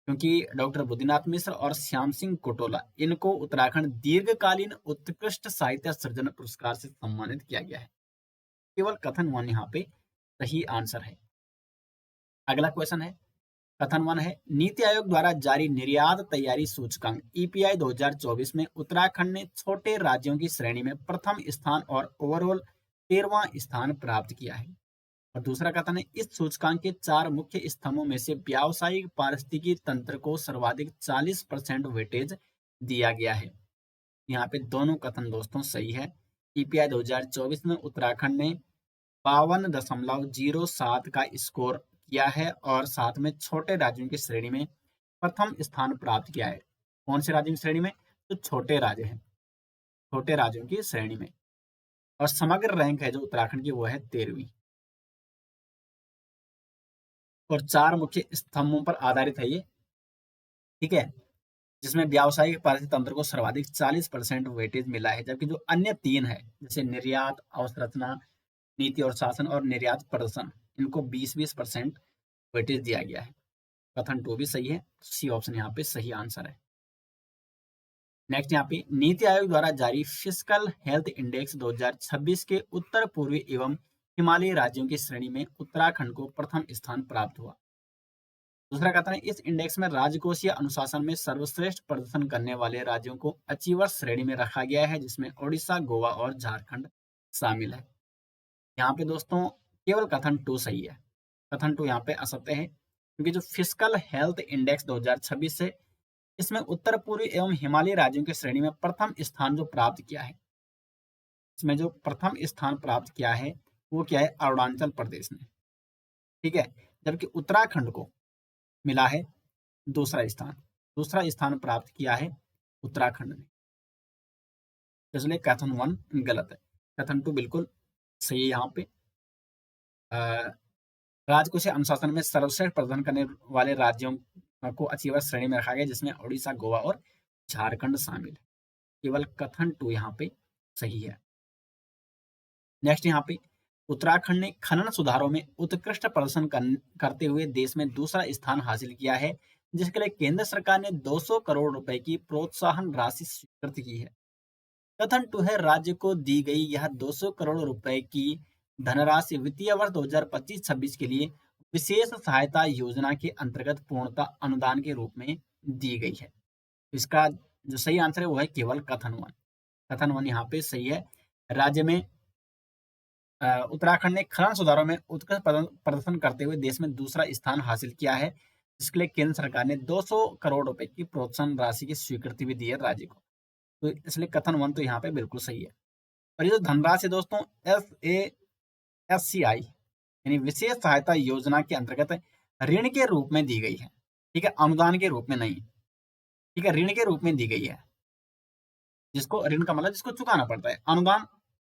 क्योंकि डॉक्टर बुद्धिनाथ मिश्र और श्याम सिंह कोटोला इनको उत्तराखंड दीर्घकालीन उत्कृष्ट साहित्य सृजन पुरस्कार से सम्मानित किया गया है। केवल कथन 1 यहाँ पे सही आंसर है। अगला क्वेश्चन है, कथन 1 है, नीति आयोग द्वारा जारी निर्यात तैयारी सूचकांक ईपीआई 2024 में उत्तराखंड ने छोटे राज्यों की श्रेणी में प्रथम स्थान और ओवरऑल 13वां स्थान प्राप्त किया है। और दूसरा कथन है, इस सूचकांक के 4 मुख्य स्तंभों में से व्यावसायिक पारिस्थितिकी तंत्र को सर्वाधिक 40% वेटेज दिया गया है। यहाँ पे दोनों कथन दोस्तों सही है। ईपीआई 2024 में उत्तराखंड ने 52.07 का स्कोर किया है और साथ में छोटे राज्यों की श्रेणी में प्रथम स्थान प्राप्त किया है। कौन से राज्यों की श्रेणी में? तो छोटे राज्य हैं, छोटे राज्यों की श्रेणी में। और समग्र रैंक है जो उत्तराखंड की वो है 13वीं। और 4 मुख्य स्तंभों पर आधारित है ये, ठीक है, जिसमें व्यावसायिक पारिस्थितिकी तंत्र को सर्वाधिक 40% वेटेज मिला है, जबकि जो अन्य 3 है जैसे निर्यात, अवसंरचना, नीति और शासन और निर्यात प्रदर्शन, इनको 20-20% वेटेज दिया गया है। कथन 2 भी सही है, सी ऑप्शन यहाँ पे सही आंसर है। नेक्स्ट यहाँ पे नीति आयोग द्वारा जारी फिस्कल हेल्थ इंडेक्स 2026 के उत्तर पूर्वी एवं हिमालयी राज्यों की श्रेणी में उत्तराखंड को प्रथम स्थान प्राप्त हुआ। दूसरा कथन है, इस इंडेक्स में राजकोषीय अनुशासन में सर्वश्रेष्ठ प्रदर्शन करने वाले राज्यों को अचीवर्स श्रेणी में रखा गया है, जिसमें ओडिशा, गोवा और झारखंड शामिल है। यहाँ पे दोस्तों केवल कथन 2 सही है। कथन 2 यहाँ पे असत्य है, क्योंकि जो फिस्कल हेल्थ इंडेक्स 2026 है इसमें उत्तर पूर्वी एवं हिमालयी राज्यों की श्रेणी में प्रथम स्थान जो प्राप्त किया है, इसमें जो प्रथम स्थान प्राप्त किया है वो क्या है? अरुणाचल प्रदेश ने, ठीक है, जबकि उत्तराखंड को मिला है दूसरा स्थान। दूसरा स्थान प्राप्त किया है उत्तराखंड ने, इसलिए कथन 1 गलत है। कथन 2 बिल्कुल सही है। यहाँ पे राजकोषीय अनुशासन में सर्वश्रेष्ठ प्रदर्शन करने वाले राज्यों को अचीवर श्रेणी में रखा गया, जिसमें ओडिशा, गोवा और झारखंड शामिल है। केवल कथन 2 यहाँ पे सही है। नेक्स्ट यहाँ पे उत्तराखंड ने खनन सुधारों में उत्कृष्ट प्रदर्शन करते हुए देश में दूसरा स्थान हासिल किया है, जिसके लिए केंद्र सरकार ने 200 करोड़ रुपए की प्रोत्साहन राशि स्वीकृत की है। कथन 2 है, राज्य को दी गई यह 200 करोड़ रुपए की धनराशि वित्तीय वर्ष 2025-26 के लिए विशेष सहायता योजना के अंतर्गत पूर्णतः अनुदान के रूप में दी गई है। इसका जो सही आंसर है वो है केवल कथन वन। कथन वन यहाँ पे सही है। राज्य में उत्तराखंड ने खनन सुधारों में उत्कृष्ट प्रदर्शन करते हुए देश में दूसरा स्थान हासिल किया है, जिसके लिए केंद्र सरकार ने 200 करोड़ रुपए की प्रोत्साहन राशि की स्वीकृति भी दी है राज्य को। तो इसलिए कथन वन तो यहाँ पे बिल्कुल सही है। और ये जो धनराशि है दोस्तों, SASCI यानी विशेष सहायता योजना के अंतर्गत ऋण के रूप में दी गई है। ठीक है, अनुदान के रूप में नहीं। ठीक है, ऋण के रूप में दी गई है, जिसको ऋण का मतलब जिसको चुकाना पड़ता है। अनुदान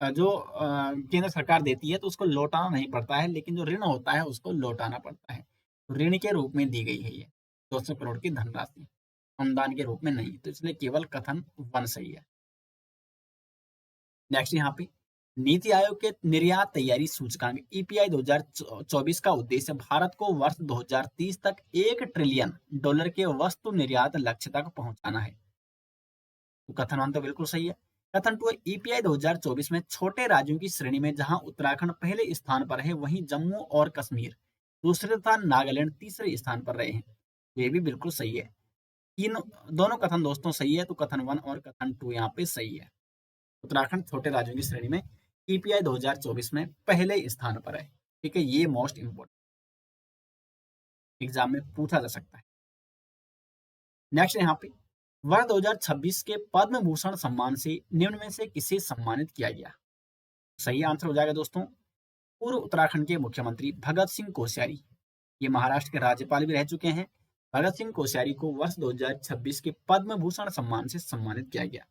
जो केंद्र सरकार देती है तो उसको लौटाना नहीं पड़ता है, लेकिन जो ऋण होता है उसको लौटाना पड़ता है। तो ऋण के रूप में दी गई है ये 200 करोड़ की धनराशि, अनुदान के रूप में नहीं। तो इसलिए केवल कथन वन सही है। नेक्स्ट यहाँ पे नीति आयोग के निर्यात तैयारी सूचकांक EPI 2024 का उद्देश्य भारत को वर्ष 2030 तक $1 ट्रिलियन के वस्तु निर्यात लक्ष्य तक पहुंचाना है। तो कथन वन तो बिल्कुल सही है। कथन टू, EPI 2024 में छोटे राज्यों की श्रेणी में जहां उत्तराखंड पहले स्थान पर है, वहीं जम्मू और कश्मीर दूसरे तथा नागालैंड तीसरे स्थान पर रहे हैं। ये भी बिल्कुल सही है। तीनों दोनों कथन दोस्तों सही है। तो कथन वन और कथन टू यहाँ पे सही है। उत्तराखंड छोटे राज्यों की श्रेणी में EPI 2024 में पहले स्थान पर है। ठीक है, ये मोस्ट इंपोर्टेंट एग्जाम में पूछा जा सकता है। नेक्स्ट यहाँ पे वर्ष 2026 के पद्म भूषण सम्मान से निम्न में से किसे सम्मानित किया गया? सही आंसर हो जाएगा दोस्तों, पूर्व उत्तराखंड के मुख्यमंत्री भगत सिंह कोश्यारी। ये महाराष्ट्र के राज्यपाल भी रह चुके हैं। भगत सिंह कोश्यारी को वर्ष 2026 के पद्म भूषण सम्मान से सम्मानित किया गया।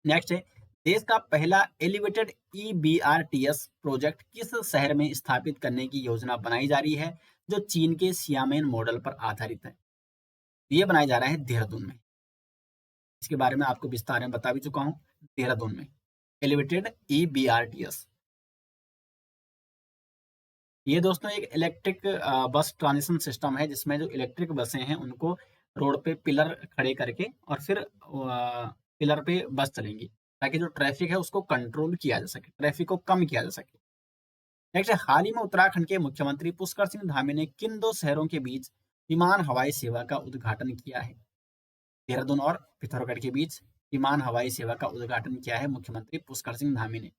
नेक्स्ट है, देश का पहला एलिवेटेड EBRTS प्रोजेक्ट किस शहर में स्थापित करने की योजना बनाई जा रही है, जो चीन के सियामेन मॉडल पर आधारित है? ये बनाया जा रहा है देहरादून में। इसके बारे में आपको विस्तार में बता भी चुका हूं, देहरादून में एलिवेटेड EBRTS। ये दोस्तों एक इलेक्ट्रिक बस ट्रांजिशन सिस्टम है, जिसमें जो इलेक्ट्रिक बसें हैं उनको रोड पे पिलर खड़े करके और फिर पिलर पे बस चलेंगी, ताकि जो ट्रैफिक है उसको कंट्रोल किया जा सके, ट्रैफिक को कम किया जा सके। नेक्स्ट, हाल ही में उत्तराखंड के मुख्यमंत्री पुष्कर सिंह धामी ने किन दो शहरों के बीच विमान हवाई सेवा का उद्घाटन किया है? देहरादून और पिथौरागढ़ के बीच विमान हवाई सेवा का उद्घाटन किया है मुख्यमंत्री पुष्कर सिंह धामी ने।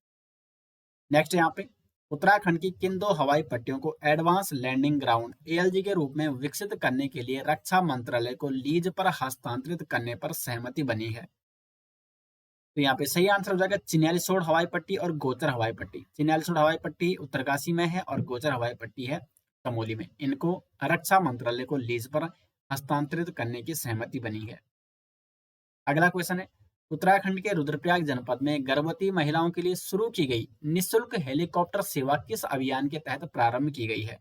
नेक्स्ट यहाँ पे उत्तराखंड की किन दो हवाई पट्टियों को एडवांस लैंडिंग ग्राउंड ALG के रूप में विकसित करने के लिए रक्षा मंत्रालय को लीज पर हस्तांतरित करने पर सहमति बनी है? तो यहाँ पे सही आंसर हो जाएगा चिन्यालीसोड़ हवाई पट्टी और गोचर हवाई पट्टी। चिन्यालीसोड़ हवाई पट्टी उत्तरकाशी में है और गोचर हवाई पट्टी है चमोली में। इनको रक्षा मंत्रालय को लीज पर हस्तांतरित करने की सहमति बनी है। अगला क्वेश्चन है, उत्तराखंड के रुद्रप्रयाग जनपद में गर्भवती महिलाओं के लिए शुरू की गई निःशुल्क हेलीकॉप्टर सेवा किस अभियान के तहत प्रारंभ की गई है?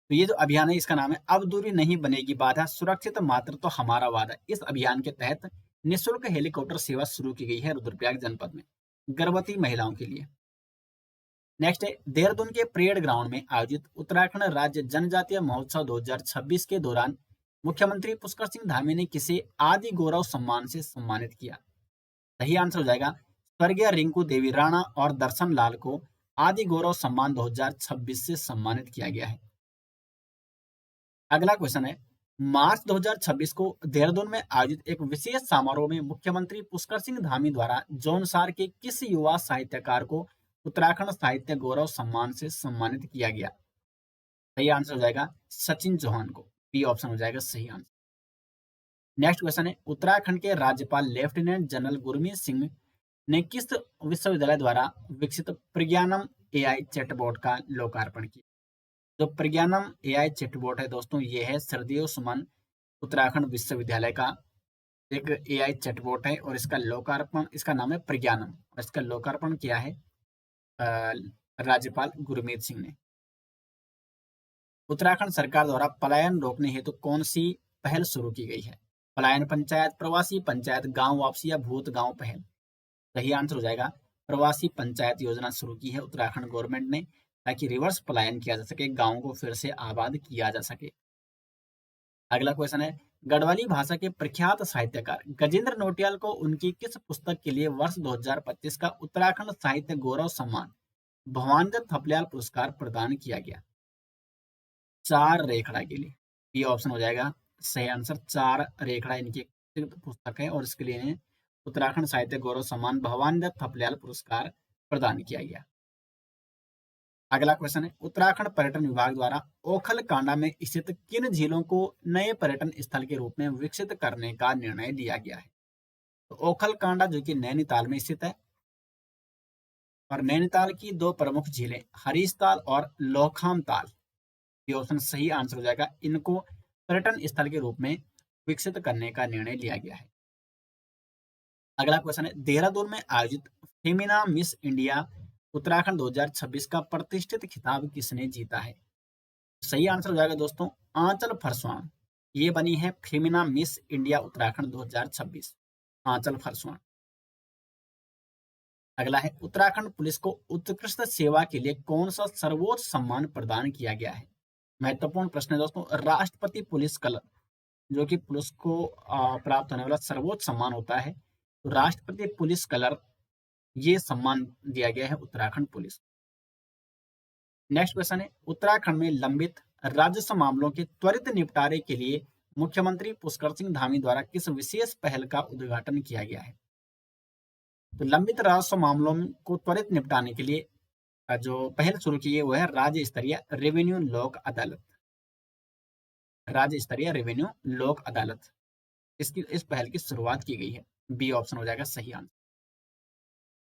तो ये जो अभियान है इसका नाम है अब दूरी नहीं बनेगी बाधा, सुरक्षित मात्र तो हमारा वादा। इस अभियान के तहत निःशुल्क हेलीकॉप्टर सेवा शुरू की गई है रुद्रप्रयाग जनपद में गर्भवती महिलाओं के लिए। नेक्स्ट है, देहरादून के परेड ग्राउंड में आयोजित उत्तराखंड राज्य जनजातीय महोत्सव 2026 के दौरान मुख्यमंत्री पुष्कर सिंह धामी ने किसे आदि गौरव सम्मान से सम्मानित किया? सही आंसर हो जाएगा स्वर्गीय रिंकू देवी राणा और दर्शन लाल को आदि गौरव सम्मान 2026 से सम्मानित किया गया है। अगला क्वेश्चन है, मार्च 2026 को देहरादून में आयोजित एक विशेष समारोह में मुख्यमंत्री पुष्कर सिंह धामी द्वारा जौनसार के किस युवा साहित्यकार को उत्तराखंड साहित्य गौरव सम्मान से सम्मानित किया गया? सही आंसर हो जाएगा सचिन चौहान को। बी ऑप्शन हो जाएगा सही आंसर। नेक्स्ट क्वेश्चन है, उत्तराखंड के राज्यपाल लेफ्टिनेंट जनरल गुरमीत सिंह ने किस विश्वविद्यालय द्वारा विकसित प्रज्ञानम AI चैटबॉट का लोकार्पण किया? जो प्रज्ञानम AI चैटबॉट है दोस्तों, ये है सरदेव सुमन उत्तराखंड विश्वविद्यालय का एक AI चैटबॉट है और इसका लोकार्पण, इसका नाम है प्रज्ञानम और इसका लोकार्पण किया है राज्यपाल गुरमीत सिंह ने। उत्तराखंड सरकार द्वारा पलायन रोकने हेतु कौन सी पहल शुरू की गई है? पलायन पंचायत, प्रवासी पंचायत, गांव वापसी या भूत गांव पहल? सही आंसर हो जाएगा प्रवासी पंचायत योजना शुरू की है उत्तराखंड गवर्नमेंट ने, ताकि रिवर्स पलायन किया जा सके, गांवों को फिर से आबाद किया जा सके। अगला क्वेश्चन है, गढ़वाली भाषा के प्रख्यात साहित्यकार गजेंद्र नौटियाल को उनकी किस पुस्तक के लिए वर्ष 2025 का उत्तराखंड साहित्य गौरव सम्मान भवानीदत्त थपलियाल पुरस्कार प्रदान किया गया? चार रेखड़ा के लिए। बी ऑप्शन हो जाएगा सही आंसर। चार रेखड़ा इनकी एक पुस्तक है और इसके लिए इन्हें उत्तराखंड साहित्य गौरव सम्मान भवानी दत्त थपलियाल पुरस्कार प्रदान किया गया। अगला क्वेश्चन है, उत्तराखंड पर्यटन विभाग द्वारा ओखल कांडा में स्थित किन झीलों को नए पर्यटन स्थल के रूप में विकसित करने का निर्णय लिया गया है? तो ओखल कांडा जो कि नैनीताल में स्थित है और नैनीताल की दो प्रमुख झीलें हरीशताल और लोखाम ताल, ये ऑप्शन सही आंसर हो जाएगा। इनको पर्यटन स्थल के रूप में विकसित करने का निर्णय लिया गया है। अगला क्वेश्चन है, देहरादून में आयोजित फेमिना मिस इंडिया उत्तराखंड 2026 का प्रतिष्ठित खिताब किसने जीता है? सही आंसर हो जाएगा दोस्तों आंचल फरसवाण। ये बनी है फेमिना मिस इंडिया उत्तराखंड 2026, आंचल फरसवाण। अगला है, उत्तराखंड पुलिस को उत्कृष्ट सेवा के लिए कौन सा सर्वोच्च सम्मान प्रदान किया गया है? महत्वपूर्ण प्रश्न है दोस्तों। राष्ट्रपति पुलिस कलर जो कि पुलिस को प्राप्त होने वाला सर्वोच्च सम्मान होता है, तो राष्ट्रपति पुलिस कलर ये सम्मान दिया गया है उत्तराखंड पुलिस। नेक्स्ट क्वेश्चन है, उत्तराखंड में लंबित राजस्व मामलों के त्वरित निपटारे के लिए मुख्यमंत्री पुष्कर सिंह धामी द्वारा किस विशेष पहल का उद्घाटन किया गया है? तो लंबित राजस्व मामलों को त्वरित निपटाने के लिए जो पहल शुरू की है वो है राज्य स्तरीय रेवेन्यू लोक अदालत। राज्य स्तरीय रेवेन्यू लोक अदालत, इस पहल की शुरुआत की गई है। बी ऑप्शन हो जाएगा सही आंसर।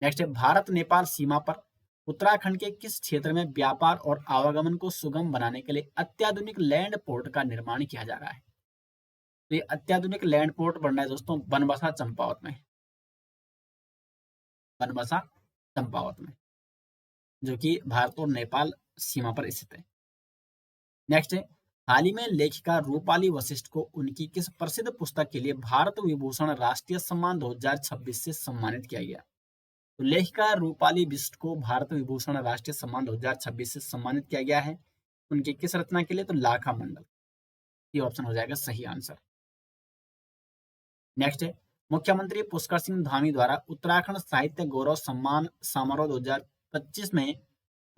नेक्स्ट है, भारत नेपाल सीमा पर उत्तराखंड के किस क्षेत्र में व्यापार और आवागमन को सुगम बनाने के लिए अत्याधुनिक लैंड पोर्ट का निर्माण किया जा रहा है? तो ये अत्याधुनिक लैंड पोर्ट बन रहा है दोस्तों बनबसा चंपावत में, बनबसा चंपावत में, जो कि भारत और नेपाल सीमा पर स्थित है। नेक्स्ट है, हाल ही में लेखिका रूपाली वशिष्ठ को उनकी किस प्रसिद्ध पुस्तक के लिए भारत विभूषण राष्ट्रीय सम्मान 2026 से सम्मानित किया गया? तो लेखिका रूपाली बिष्ट को भारत विभूषण राष्ट्रीय सम्मान 2026 से सम्मानित किया गया है। उनकी किस रचना के लिए? तो लाखा मंडल, ये ऑप्शन हो जाएगा सही आंसर। नेक्स्ट है, मुख्यमंत्री पुष्कर सिंह धामी द्वारा उत्तराखंड साहित्य गौरव सम्मान समारोह 2025 में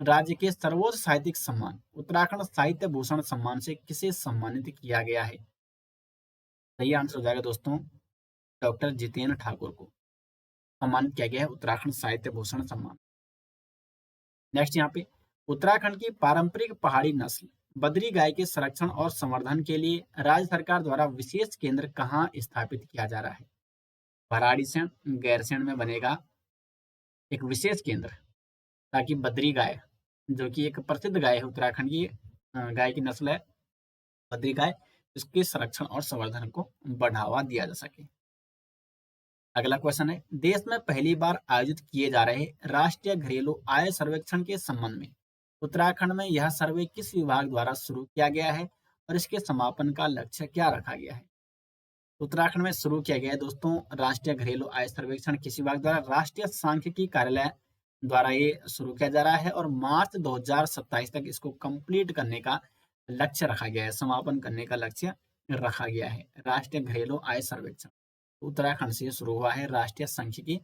राज्य के सर्वोच्च साहित्यिक सम्मान उत्तराखंड साहित्य भूषण सम्मान से किसे सम्मानित किया गया है? सही आंसर हो जाएगा दोस्तों डॉक्टर जितेंद्र ठाकुर को सम्मानित किया गया है उत्तराखंड साहित्य भूषण सम्मान। नेक्स्ट यहाँ पे, उत्तराखंड की पारंपरिक पहाड़ी नस्ल बद्री गाय के संरक्षण और संवर्धन के लिए राज्य सरकार द्वारा विशेष केंद्र कहाँ स्थापित किया जा रहा है? भराड़ीसैंण गैरसैंण में बनेगा एक विशेष केंद्र, ताकि बद्री गाय जो कि एक प्रसिद्ध गाय है उत्तराखंड की गाय की नस्ल है बद्री गाय, इसके संरक्षण और संवर्धन को बढ़ावा दिया जा सके। अगला क्वेश्चन है, देश में पहली बार आयोजित किए जा रहे राष्ट्रीय घरेलू आय सर्वेक्षण के संबंध में उत्तराखंड में यह सर्वे किस विभाग द्वारा शुरू किया गया है और इसके समापन का लक्ष्य क्या रखा गया है? उत्तराखंड में शुरू किया गया है दोस्तों राष्ट्रीय घरेलू आय सर्वेक्षण किस विभाग द्वारा? राष्ट्रीय सांख्यिकी कार्यालय द्वारा ये शुरू किया जा रहा है और मार्च 2027 तक इसको कंप्लीट करने का लक्ष्य रखा गया है, समापन करने का लक्ष्य रखा गया है। राष्ट्रीय घरेलू आय सर्वेक्षण उत्तराखंड से शुरू हुआ है राष्ट्रीय सांख्यिकी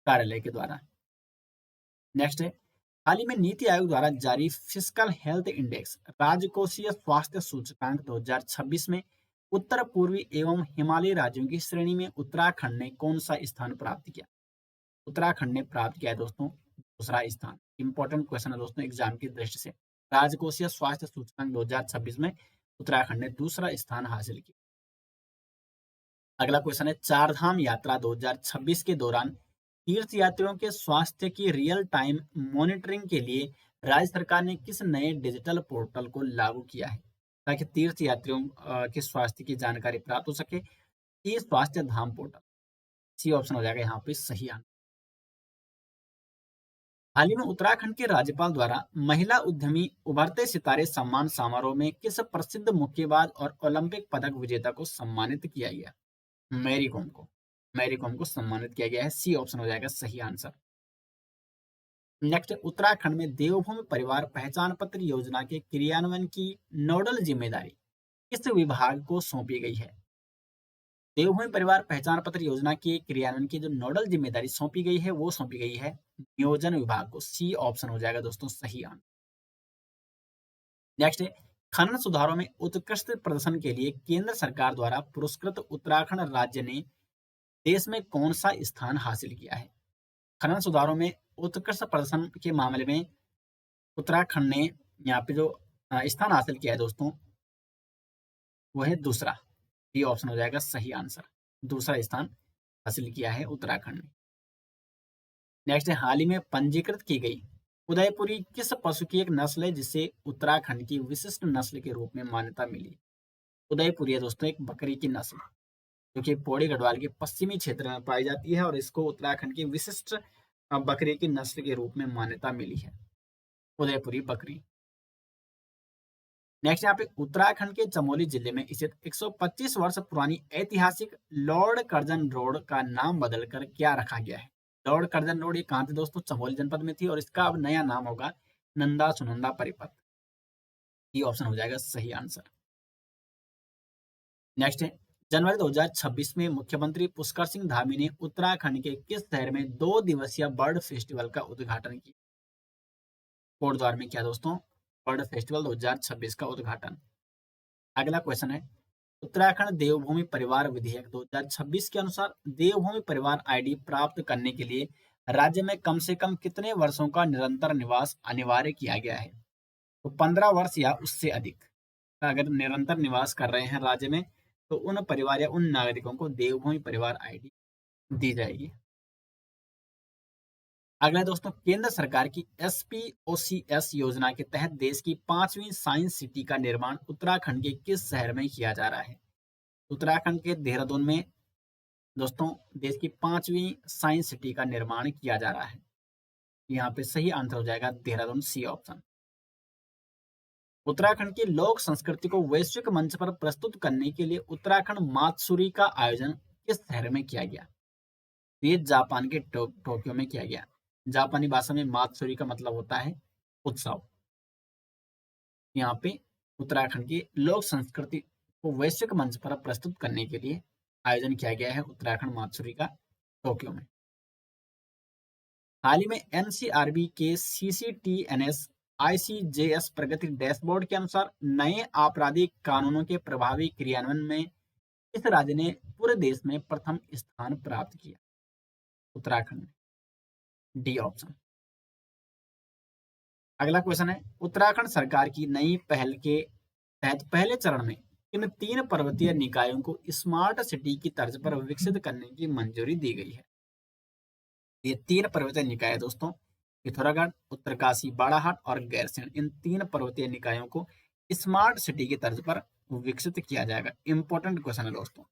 कार्यालय के द्वारा। नेक्स्ट है, हाल ही में नीति आयोग द्वारा जारी फिस्कल हेल्थ इंडेक्स राजकोषीय स्वास्थ्य सूचकांक 2026 में उत्तर पूर्वी एवं हिमालयी राज्यों की श्रेणी में उत्तराखंड ने कौन सा स्थान प्राप्त किया? उत्तराखंड ने प्राप्त किया है दोस्तों दूसरा स्थान। इंपॉर्टेंट क्वेश्चन है दोस्तों एग्जाम की दृष्टि से। राजकोषीय स्वास्थ्य सूचकांक 2026 में उत्तराखंड ने दूसरा स्थान हासिल किया। अगला क्वेश्चन है, चारधाम यात्रा 2026 के दौरान तीर्थ यात्रियों के स्वास्थ्य की रियल टाइम मॉनिटरिंग के लिए राज्य सरकार ने किस नए डिजिटल पोर्टल को लागू किया है ताकि तीर्थ यात्रियों के स्वास्थ्य की जानकारी प्राप्त हो सके? ये स्वास्थ्य धाम पोर्टल, सी ऑप्शन हो जाएगा यहाँ पे सही आंसर। हाल ही में उत्तराखंड के राज्यपाल द्वारा महिला उद्यमी उभरते सितारे सम्मान समारोह में किस प्रसिद्ध मुक्केबाज और ओलंपिक पदक विजेता को सम्मानित किया गया? मैरी कॉम को, मैरी कॉम को सम्मानित किया गया है। सी ऑप्शन हो जाएगा सही आंसर। नेक्स्ट, उत्तराखंड में देवभूमि परिवार पहचान पत्र योजना के क्रियान्वयन की नोडल जिम्मेदारी किस विभाग को सौंपी गई है? देवभूमि परिवार पहचान पत्र योजना के क्रियान्वयन की जो नोडल जिम्मेदारी सौंपी गई है वो सौंपी गई है नियोजन विभाग को। सी ऑप्शन हो जाएगा दोस्तों सही आंसर। नेक्स्ट है, खनन सुधारों में उत्कृष्ट प्रदर्शन के लिए केंद्र सरकार द्वारा पुरस्कृत उत्तराखंड राज्य ने देश में कौन सा स्थान हासिल किया है? खनन सुधारों में उत्कृष्ट प्रदर्शन के मामले में उत्तराखंड ने यहाँ पे जो स्थान हासिल किया है दोस्तों, वो है दूसरा। ये ऑप्शन हो जाएगा सही आंसर। दूसरा स्थान हासिल किया है उत्तराखंड ने। नेक्स्ट है, हाल ही में पंजीकृत की गई उदयपुरी किस पशु की एक नस्ल है जिसे उत्तराखंड की विशिष्ट नस्ल के रूप में मान्यता मिली? उदयपुरी है दोस्तों एक बकरी की नस्ल, जो कि पौड़ी गढ़वाल के पश्चिमी क्षेत्र में पाई जाती है और इसको उत्तराखंड की विशिष्ट बकरी की नस्ल के रूप में मान्यता मिली है, उदयपुरी बकरी। नेक्स्ट यहाँ पे, उत्तराखंड के चमोली जिले में स्थित 125 वर्ष पुरानी ऐतिहासिक लॉर्ड कर्जन रोड का नाम बदलकर क्या रखा गया है? लॉर्ड कर्जन रोड ये कहाँ थी दोस्तों? चमोली जनपद में थी और इसका अब नया नाम होगा नंदा सुनंदा परिपथ। ये ऑप्शन हो जाएगा सही आंसर। नेक्स्ट है, जनवरी 2026 में मुख्यमंत्री पुष्कर सिंह धामी ने उत्तराखंड के किस शहर में 2 दिवसीय बर्ड फेस्टिवल का उद्घाटन किया? कोटद्वार में किया दोस्तों बर्ड फेस्टिवल 2026 का उद्घाटन। अगला क्वेश्चन है, उत्तराखंड देवभूमि परिवार विधेयक 2026 के अनुसार देवभूमि परिवार आईडी प्राप्त करने के लिए राज्य में कम से कम कितने वर्षों का निरंतर निवास अनिवार्य किया गया है? तो 15 वर्ष या उससे अधिक का अगर निरंतर निवास कर रहे हैं राज्य में, तो उन परिवार या उन नागरिकों को देवभूमि परिवार आईडी दी जाएगी। अगला दोस्तों, केंद्र सरकार की SPOCS योजना के तहत देश की 5वीं साइंस सिटी का निर्माण उत्तराखंड के किस शहर में किया जा रहा है? उत्तराखंड के देहरादून में दोस्तों देश की 5वीं साइंस सिटी का निर्माण किया जा रहा है। यहाँ पे सही आंसर हो जाएगा देहरादून, सी ऑप्शन। उत्तराखंड की लोक संस्कृति को वैश्विक मंच पर प्रस्तुत करने के लिए उत्तराखंड मात्सुरी का आयोजन किस शहर में किया गया? ये जापान के टोक्यो में किया गया। जापानी भाषा में मात्सुरी का मतलब होता है उत्सव। यहाँ पे उत्तराखंड की लोक संस्कृति को वैश्विक मंच पर प्रस्तुत करने के लिए आयोजन किया गया है उत्तराखंड मात्सुरी का टोक्यो में। हाल ही में NCRB के CCTNS ICJS प्रगति डैशबोर्ड के अनुसार नए आपराधिक कानूनों के प्रभावी क्रियान्वयन में किस राज्य ने पूरे देश में प्रथम स्थान प्राप्त किया? Uttarakhand, D option. अगला क्वेश्चन है, उत्तराखंड सरकार की नई पहल के तहत पहले चरण में इन 3 पर्वतीय निकायों को स्मार्ट सिटी की तर्ज पर विकसित करने की मंजूरी दी गई है। ये 3 पर्वतीय निकाय दोस्तों, पिथौरागढ़, उत्तरकाशी बाड़ाहाट और गैरसैंण, इन 3 पर्वतीय निकायों को स्मार्ट सिटी की तर्ज पर विकसित किया जाएगा। इंपॉर्टेंट क्वेश्चन है दोस्तों।